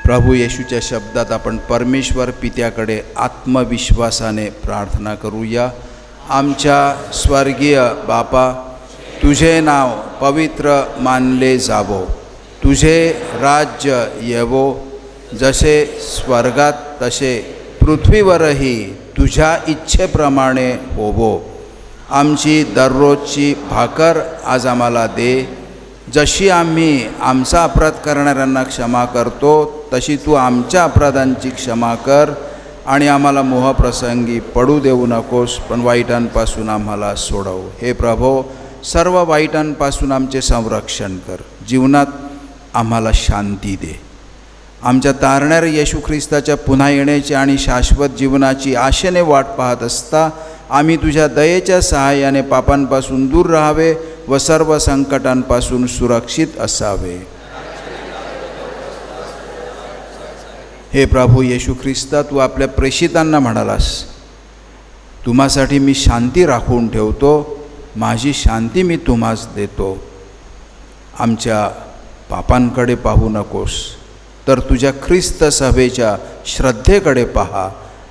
प्रभू येशूच्या शब्दात आपण परमेश्वर पित्याकडे आत्मविश्वासाने प्रार्थना करूया. आमच्या स्वर्गीय बापा, तुझे नाव पवित्र मानले जावो. तुझे राज्य येवो. जसे स्वर्गात तसे पृथ्वीवरही तुझ्या इच्छेप्रमाणे होवो. आमची दररोजची भाकर आज आम्हाला दे. जशी आम्ही आमचा अपराध करणाऱ्यांना क्षमा करतो तशी तू आमच्या अपराधांची क्षमा कर. आणि आम्हाला मोहप्रसंगी पडू देऊ नकोस, पण वाईटांपासून आम्हाला सोडव. हे प्रभो, सर्व वाईटांपासून आमचे संरक्षण कर. जीवनात आम्हाला शांती दे. आमच्या तारणाऱ्या येशू ख्रिस्ताच्या पुन्हा येण्याची आणि शाश्वत जीवनाची आशेने वाट पाहत असता आम्ही तुझ्या दयेच्या सहाय्याने पापांपासून दूर राहावे व सर्व संकटांपासून सुरक्षित असावे. हे प्रभू येशू ख्रिस्ता, तू आपल्या प्रेषितांना म्हणालास, तुम्हासाठी मी शांती राखून ठेवतो, माझी शांती मी तुम्हास देतो. आमच्या पापांकडे पाहू नकोस, तर तुझ्या ख्रिस्त सभेच्या श्रद्धेकडे पहा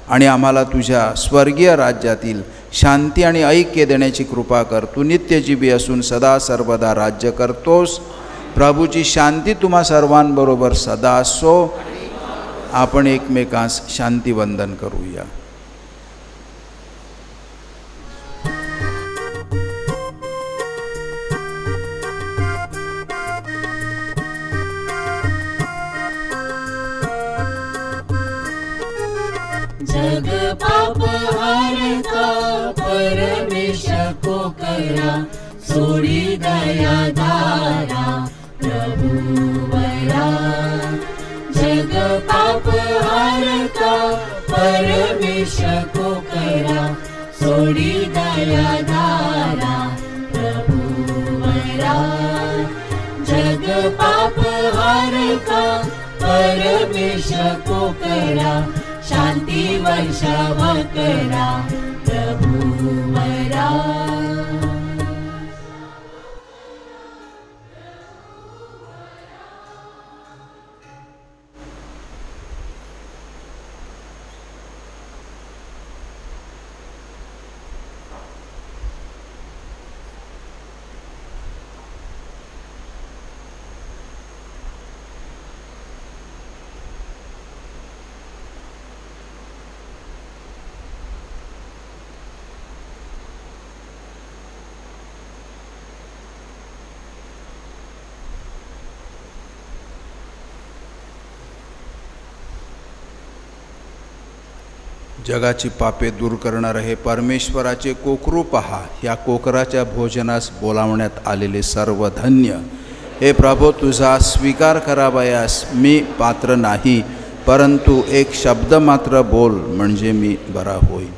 आणि आम्हाला तुझ्या स्वर्गीय राज्यातील शांती आणि ऐक्य देण्याची कृपा कर. तू नित्यजीवी असून सदा सर्वदा राज्य करतोस. प्रभूची शांती तुम्हा सर्वांबरोबर सदा असो. आपण एकमेकांस शांतिवंदन करूया. जग पाप हारता परमेश्वर को करा, सोडी दया धारा प्रभु वरा. जग पाप हारता परमेश्वर को करा, सोडी दया धारा प्रभु वरा. जग पाप हारता परमेश्वर को करा, शांति वर्षाव करा प्रभु वरा. जगाची पापे दूर करणारे हे परमेश्वराचे कोकरू पहा. या कोकराच्या भोजनास बोलावण्यात आलेले सर्व धन्य. हे प्रभो, तुझा स्वीकार करावयास मी पात्र नाही, परंतु एक शब्द मात्र बोल म्हणजे मी बरा होईन.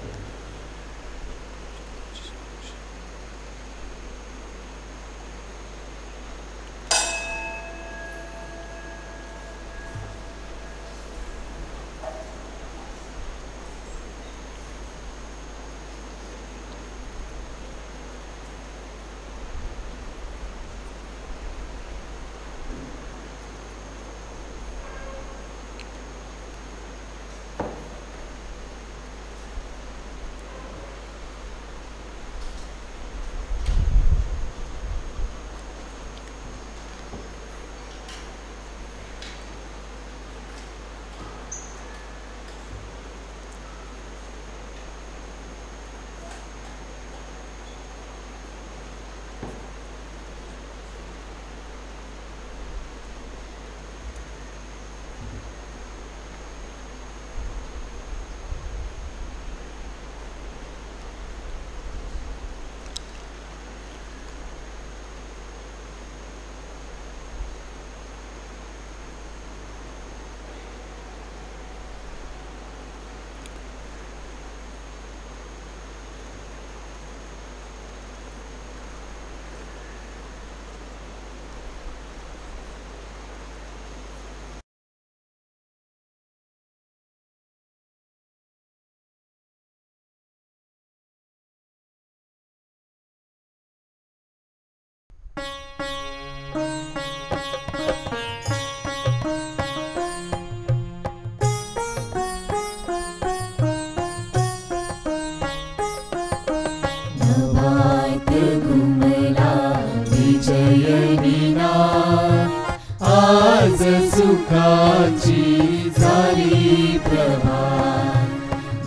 सुखाची झाली प्रभात.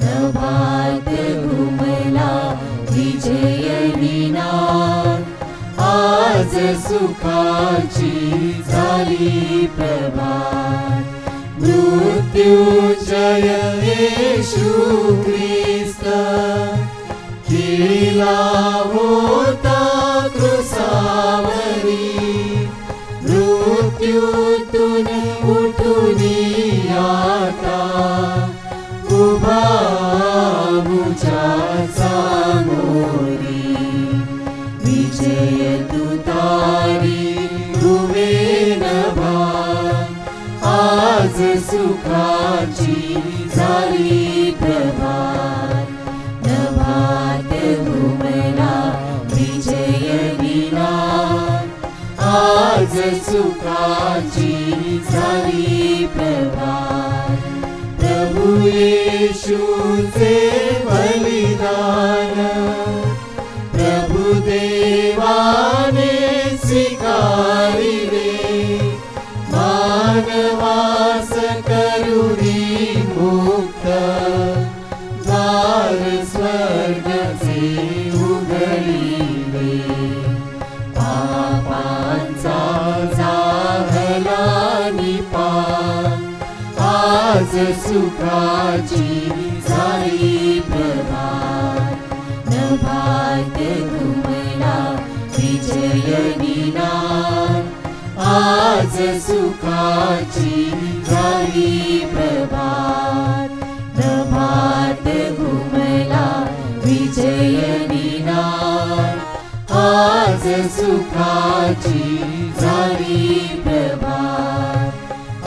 नभात घुमला विजयी नाद. आज सुखाची झाली प्रभात. मृत्युंजय येशू ख्रिस्त खिळला होता क्रुसावरी. मृत्यूतून उठून आता उभा मुझ्या समोरी. विजय तुतारी उभे नभा. आज सुखाची झाली प्रभात. नभात घुमला विजयी नाद. आज सुखाची झाली प्रभात. प्रभु येशूचे बलिदान प्रभु देवाने स्वीकारिले. मानवास करुणी मुक्त द्वार स्वर्गाचे उघडिले. पापांचा झाला निपात. आज सुखाची झाली प्रभात. नभात घुमला विजयी नाद. आज सुखाची झाली प्रभात. नभात घुमला विजयी नाद. आज सुखाची झाली प्रभात.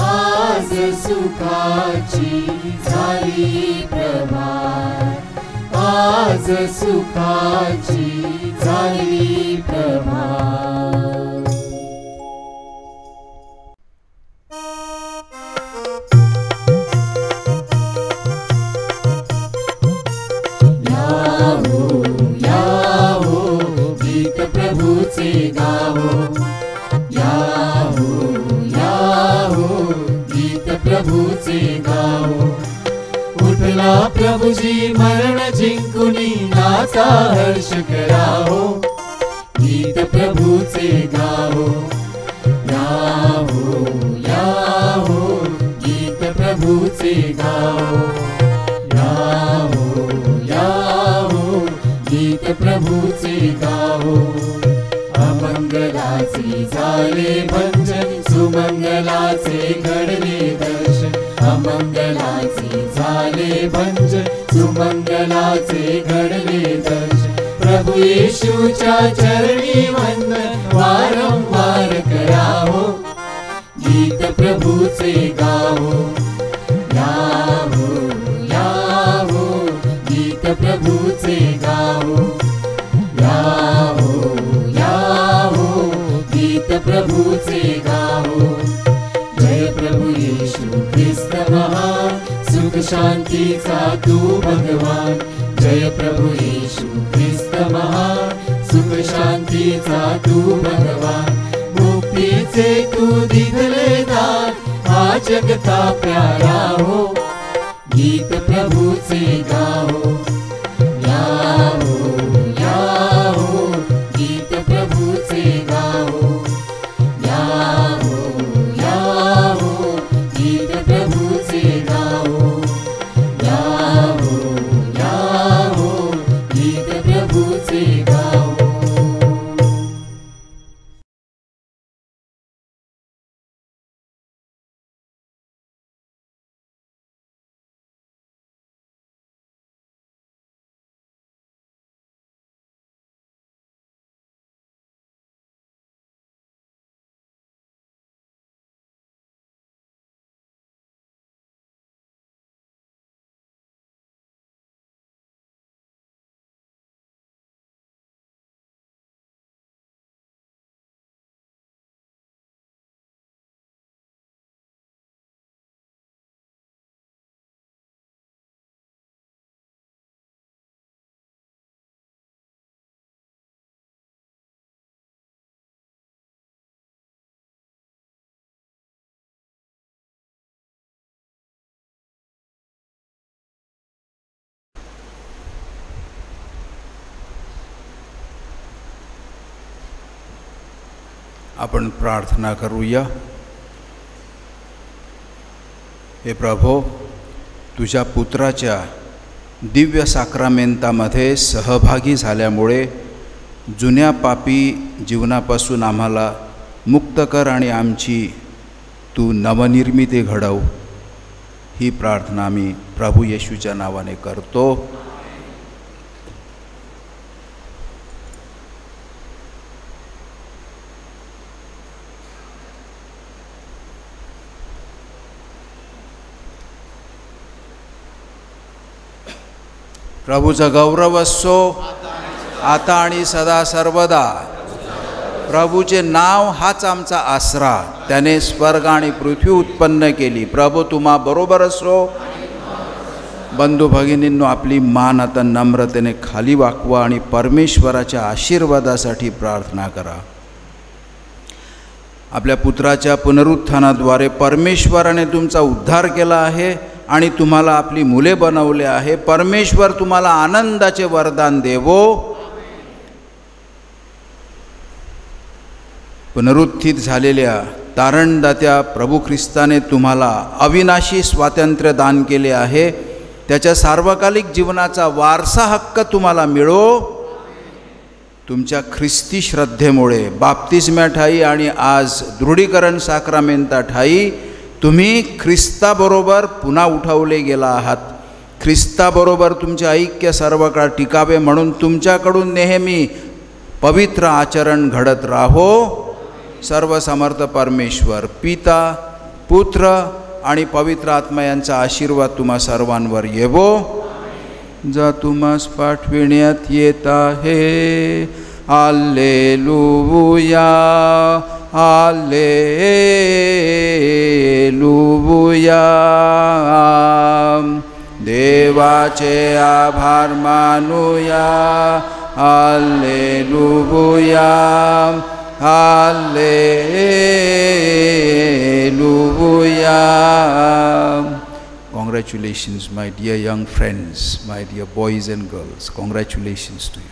आज सुखाची झाली प्रभात. आज सुखाची झाली प्रभात. प्रभूचे गावो. याहो याहो गीत प्रभूचे गावो. उठला प्रभुजी मरण जिंकुनी नाचा हर्ष करावो. गीत प्रभूचे गावो. याहो याहो गीत प्रभूचे गावो. याहो झाले भंजन सुमंगलाचे घडले दर्शन अमंगलाचे झाले भंजन सुमंगलाचे घडले दर्शन प्रभु येशूच्या चरणी वंदन वारंवार करावो गीत प्रभूचे गावो यावो यावो गीत प्रभूचे गावो यावो यावो गीत प्रभूचे गावो जय प्रभु येशू ख्रिस्त महान सुख शांतीचा तू भगवान जय प्रभु येशू ख्रिस्त महान सुख शांतीचा तू भगवान मुक्तीचे तू दिले दान हा जगता प्यारा हो गीत प्रभूचे गावो यावो यावो गीत प्रभूचे गावो यावो यावो गीत प्रभूचे गावो यावो यावो गीत प्रभूचे गावो आपण प्रार्थना करूया. हे प्रभो, तुझ्या पुत्राच्या दिव्य साक्रामेंतामध्ये सहभागी झाल्यामुळे जुन्या पापी जीवनापासून आम्हाला मुक्त कर आणि आमची तू नवनिर्मिती घडव. ही प्रार्थना आम्ही प्रभू येशूच्या नावाने करतो. प्रभूचा गौरव असो आता आणि सदा सर्वदा. प्रभूचे नाव हाच आमचा आसरा. त्याने स्वर्ग आणि पृथ्वी उत्पन्न केली. प्रभू तुम्हा बरोबर असो. बंधू भगिनींनो, आपली मान आता नम्रतेने खाली वाकवा आणि परमेश्वराच्या आशीर्वादासाठी प्रार्थना करा. आपल्या पुत्राच्या पुनरुत्थानाद्वारे परमेश्वराने तुमचा उद्धार केला आहे आणि तुम्हाला आपली मुले बनवले आहे. परमेश्वर तुम्हाला आनंदाचे वरदान देवो. पुनरुत्थित झालेल्या तारणदात्या प्रभू ख्रिस्ताने तुम्हाला अविनाशी स्वातंत्र्य दान केले आहे. त्याच्या सार्वकालिक जीवनाचा वारसा हक्क तुम्हाला मिळो. तुमच्या ख्रिस्ती श्रद्धेमुळे बाप्तिस्म्याठायी आणि आज दृढीकरण साक्रामेंताठायी तुम्ही ख्रिस्ताबरोबर पुन्हा उठवले गेला आहात. ख्रिस्ताबरोबर तुमचे ऐक्य सर्व काळ टिकावे म्हणून तुमच्याकडून नेहमी पवित्र आचरण घडत राहो. सर्व समर्थ परमेश्वर पिता, पुत्र आणि पवित्र आत्मा यांचा आशीर्वाद तुम्हा सर्वांवर येवो. जा तुम्हास पाठविण्यात येत आहे. Hallelujah hallelujah. देवाचे आभार मानूया. Hallelujah hallelujah. Congratulations, my dear young friends, my dear boys and girls. Congratulations to you.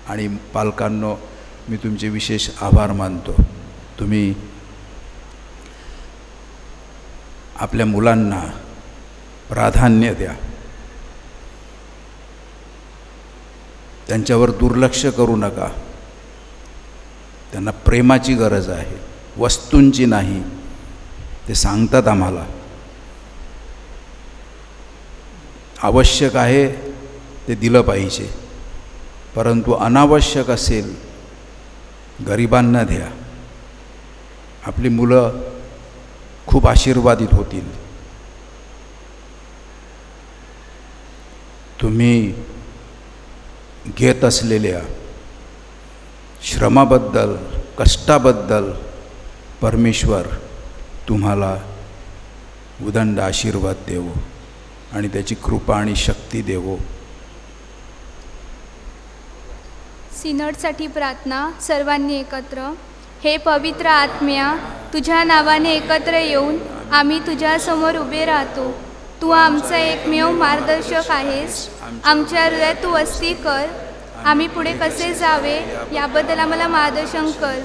आणि पालकांनो, मी तुमचे विशेष आभार मानतो. तुम्ही आपल्या मुलांना प्राधान्य द्या. त्यांच्यावर दुर्लक्ष करू नका. त्यांना प्रेमाची गरज आहे, वस्तूंची नाही, ते सांगतात आम्हाला. आवश्यक आहे ते दिलं पाहिजे, परंतु अनावश्यक असेल गरिबांना द्या. आपली मुलं खूप आशीर्वादित होतील. तुम्ही घेत असलेल्या श्रमाबद्दल, कष्टाबद्दल परमेश्वर तुम्हाला उदंड आशीर्वाद देवो आणि त्याची कृपा आणि शक्ती देवो. सिनडसाठी प्रार्थना. सर्वांनी एकत्र. हे पवित्र आत्म्या, तुझ्या नावाने एकत्र येऊन आम्ही तुझ्यासमोर उभे राहतो. तू आमचा एकमेव मार्गदर्शक आहेस. आमच्या हृदयात तू वस्ती कर. आम्ही पुढे कसे जावे याबद्दल आम्हाला मार्गदर्शन कर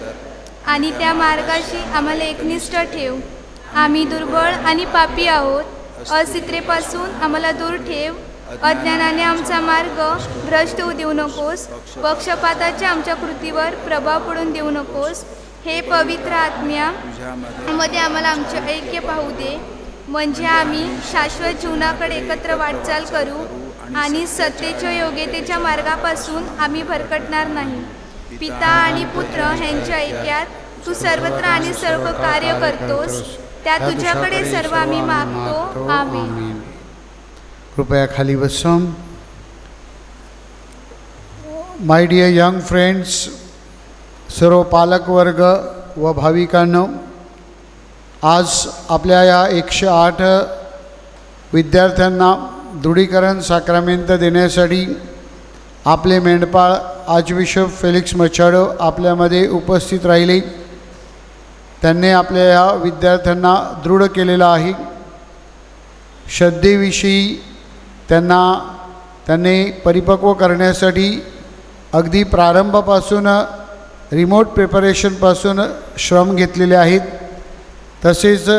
आणि त्या मार्गाशी आम्हाला एकनिष्ठ ठेव. आम्ही दुर्बळ आणि पापी आहोत. अस्थिरतेपासून आम्हाला दूर ठेव. अज्ञानाने आमचा मार्ग भ्रष्ट होऊ देऊ नकोस. पक्षपाताच्या आमच्या कृतीवर प्रभाव पडून देऊ नकोस. हे पवित्र आत्म्या, मध्ये आम्हाला आमचे ऐक्य पाहू दे, म्हणजे आम्ही शाश्वत जीवनाकडे एकत्र वाटचाल करू आणि सत्तेच्या योग्यतेच्या मार्गापासून आम्ही भरकटणार नाही. पिता आणि पुत्र ह्यांच्या ऐक्यात तू सर्वत्र आणि सर्व कार्य करतोस. त्या तुझ्याकडे सर्व आम्ही मागतो. आमेन. कृपया खाली बसा. माय डिअर यंग फ्रेंड्स, सर्व पालकवर्ग व भाविकांनो, आज आपल्या या 108 विद्यार्थ्यांना दृढीकरण साक्रामेंट देण्यासाठी आपले मेंढपाळ आर्चबिशप फेलिक्स मचाडो आपल्यामध्ये उपस्थित राहिले. त्यांनी आपल्या या विद्यार्थ्यांना दृढ केलेलं आहे. श्रद्धेविषयी त्यांनी परिपक्व करण्यासाठी अगदी प्रारंभापासून रिमोट प्रिपरेशनपासून श्रम घेतलेले आहेत. तसेच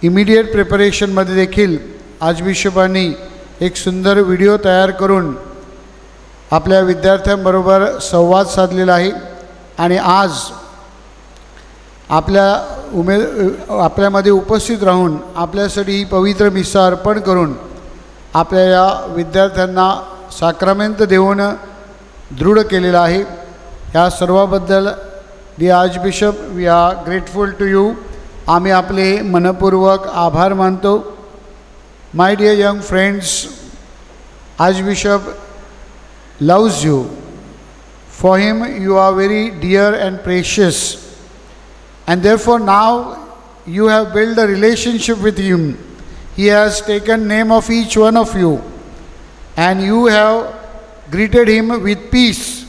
इमिडिएट प्रिपरेशनमध्ये देखील आर्चबिशपांनी एक सुंदर व्हिडिओ तयार करून आपल्या विद्यार्थ्यांबरोबर संवाद साधलेला आहे. आणि आज आपल्यामध्ये उपस्थित राहून आपल्यासाठी ही पवित्र मिसा अर्पण करून आपल्या या विद्यार्थ्यांना साक्रामेंट देऊन दृढ केलेला आहे. या सर्वाबद्दल the archbishop, we are grateful to you. आम्ही आपले मनपूर्वक आभार मानतो. My dear young friends, archbishop loves you. For him you are very dear and precious, and therefore now you have built a relationship with him. He has taken name of each one of you and you have greeted him with peace.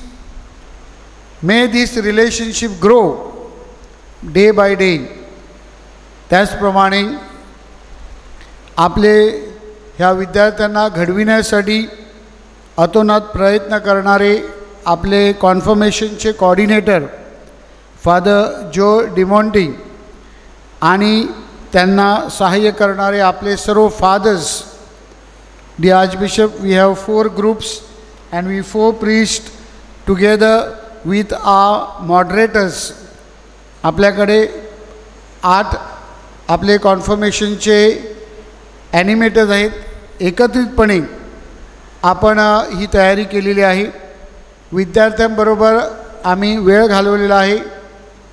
May this relationship grow day by day. त्याचप्रमाणे आपले ह्या विद्यार्थ्यांना घडविण्यासाठी अतोनात प्रयत्न करणारे आपले कॉन्फर्मेशनचे coordinator father जो डिमॉन्टी आणि त्यांना सहाय्य करणारे आपले सर्व फादर्स. The archbishop, we have 4 groups and we 4 priest together with our moderators. आपल्याकडे 8 आपले कॉन्फर्मेशनचे ॲनिमेटर्स आहेत. एकत्रितपणे आपण ही तयारी केलेली आहे. विद्यार्थ्यांबरोबर आम्ही वेळ घालवलेला आहे.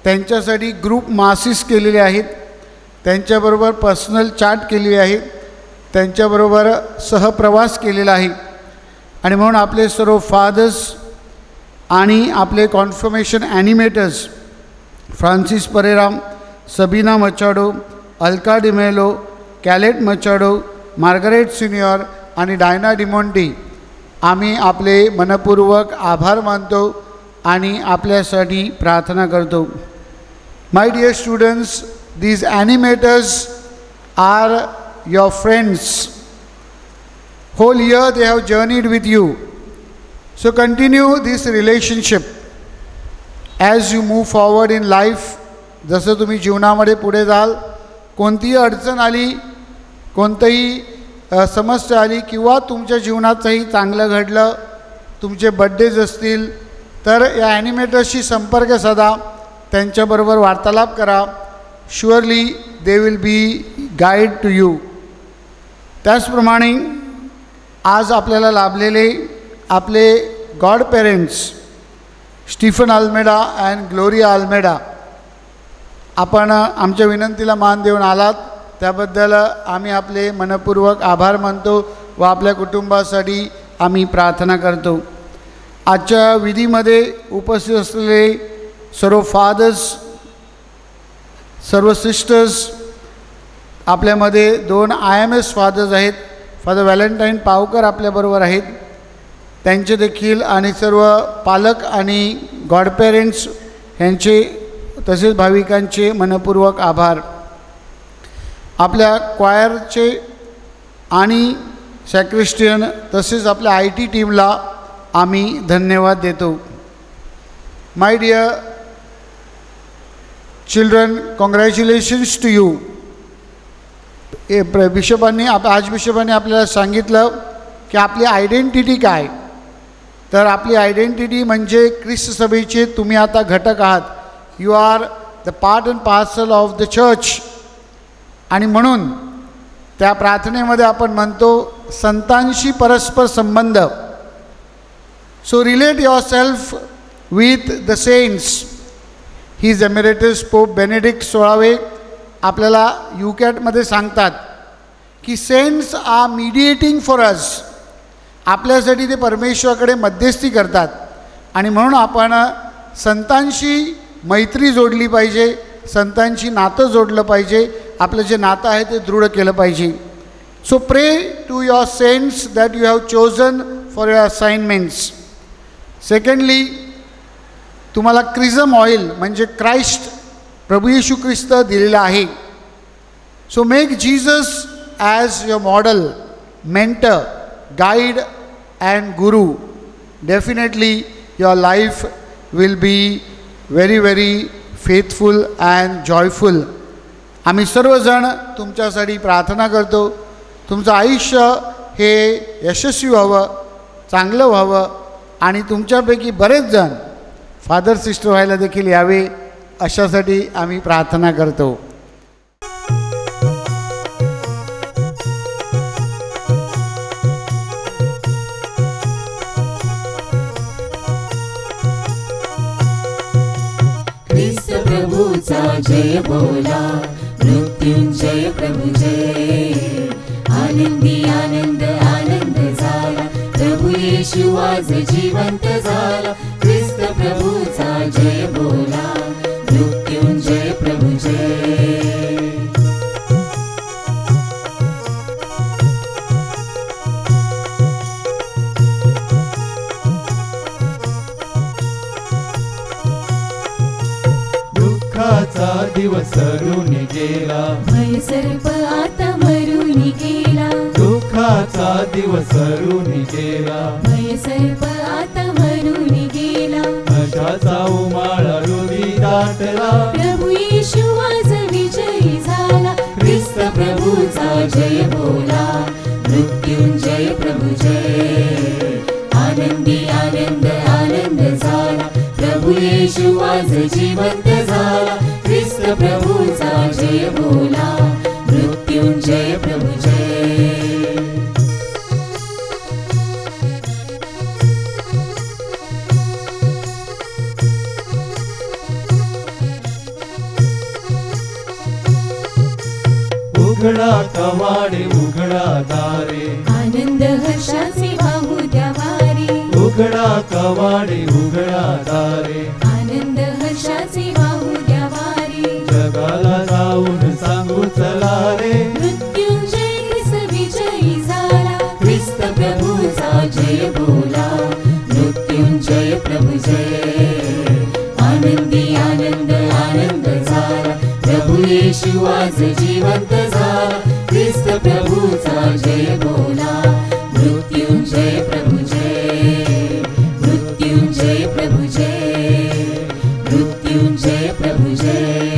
त्यांच्यासाठी ग्रुप मासिस केलेले आहेत. त्यांच्याबरोबर पर्सनल चॅट केलेली आहे. त्यांच्याबरोबर सहप्रवास केलेला आहे. आणि म्हणून आपले सर्व फादर्स आणि आपले confirmation animators Francis Pereira, Sabina Machado, Alka D'Mello, Colette Machado, Margaret senior आणि डायना डिमॉन्टी, आम्ही आपले मनपूर्वक आभार मानतो आणि आपल्यासाठी प्रार्थना करतो. My dear students, these animators are your friends. Whole year they have journeyed with you. So continue this relationship as you move forward in life. जसं तुम्ही जीवनामध्ये पुढे जाल, कोणतीही अडचण आली, कोणतीही समस्या आली किंवा तुमच्या जीवनातही चांगलं घडलं, तुमचे बड्डेज असतील तर या ॲनिमेटर्सशी संपर्क साधा. त्यांच्याबरोबर वार्तालाप करा. Surely they will be guide to you. त्याचप्रमाणे आज आपल्याला लाभलेले आपले godparents Stephen Almeida and Gloria Almeida, आपण आमच्या विनंतीला मान देऊन आलात त्याबद्दल आम्ही आपले मनपूर्वक आभार मानतो व आपल्या कुटुंबासाठी आम्ही प्रार्थना करतो. आजच्या विधीमध्ये उपस्थित असलेले सर्व फादर्स, सर्व सिस्टर्स, आपल्यामध्ये 2 IMS फादर्स आहेत. फादर व्हॅलेंटाईन पावकर आपल्याबरोबर आहेत, त्यांचे देखील आणि सर्व पालक आणि गॉड पेरेंट्स यांचे तसेच भाविकांचे मनपूर्वक आभार. आपल्या क्वायरचे आणि सॅक्रिस्टियन तसेच आपल्या IT टीमला आम्ही धन्यवाद देतो. My dear children, congratulations to you. बिशपांनी आज बिशपांनी आपल्याला सांगितलं की आपली आयडेंटिटी काय. तर आपली आयडेंटिटी म्हणजे ख्रिस्त सभेचे तुम्ही आता घटक आहात. You are the part and parcel of the church. आणि म्हणून त्या प्रार्थनेमध्ये आपण म्हणतो संतांशी परस्पर संबंध. So relate yourself with the saints. His emeritus Pope Benedict 16 आपल्याला युकॅटमध्ये सांगतात की saints are mediating for us. आपल्यासाठी ते परमेश्वराकडे मध्यस्थी करतात. आणि म्हणून आपण संतांशी मैत्री जोडली पाहिजे, संतांशी नातं जोडलं पाहिजे, आपलं जे नातं आहे ते दृढ केलं पाहिजे. So pray to your saints that you have chosen for your assignments. Secondly, तुम्हाला क्रिझम ऑइल म्हणजे क्राइस्ट प्रभू येशू ख्रिस्त दिलेला आहे. So make Jesus as your model, mentor, guide and guru. Definitely your life will be very very faithful and joyful. आम्ही सर्वजण तुमच्यासाठी प्रार्थना करतो. तुमचं आयुष्य हे यशस्वी व्हावं, चांगलं व्हावं आणि तुमच्यापैकी बरेच जण फादर सिस्टर व्हायला देखील यावे अशासाठी आम्ही प्रार्थना करतो. ख्रिस्त प्रभूचा जय बोला, मृत्युंजय प्रभु जय. आनंदी आनंद आनंद झाला, प्रभू येशू आज जिवंत झाला. ख्रिस्त प्रभूचा जय बोला, मृत्युंजय प्रभु जय. दुःखाचा दिवस सरून गेला, भय सर्प आता मरून गेला. दुःखाचा दिवस सरून गेला, भय सर्प आता मरून गेला. नशाचा उमाळा हृदय दाटला, प्रभू येशू आज विजयी झाला. ख्रिस्त प्रभूचा जय बोला, मृत्युंजय प्रभु जय. आनंदी आनंद आनंद झाला, प्रभू येशू आज जिवंत झाला. ख्रिस्त प्रभूचा जय बोला, मृत्युंजय प्रभु जय. उघडा कवाडे उघडा दारे, आनंद हर्षाचे वाहू द्या वारे. उघडा कवाडे उघडा दारे, आनंद हर्षाचे वाहू द्या वारे. जगाला जाऊन सांगू चला रे, मृत्युंजय ख्रिस्त विजयी झाला. ख्रिस्त प्रभूचा जय बोला, मृत्युंजय प्रभु जय. आनंदी आनंद आनंद झाला, प्रभू येशू आज जिवंत झाला. ख्रिस्त प्रभूचा जय बोला, मृत्युंजय प्रभु जय. मृत्युंजय प्रभु जय, मृत्युंजय प्रभु जय.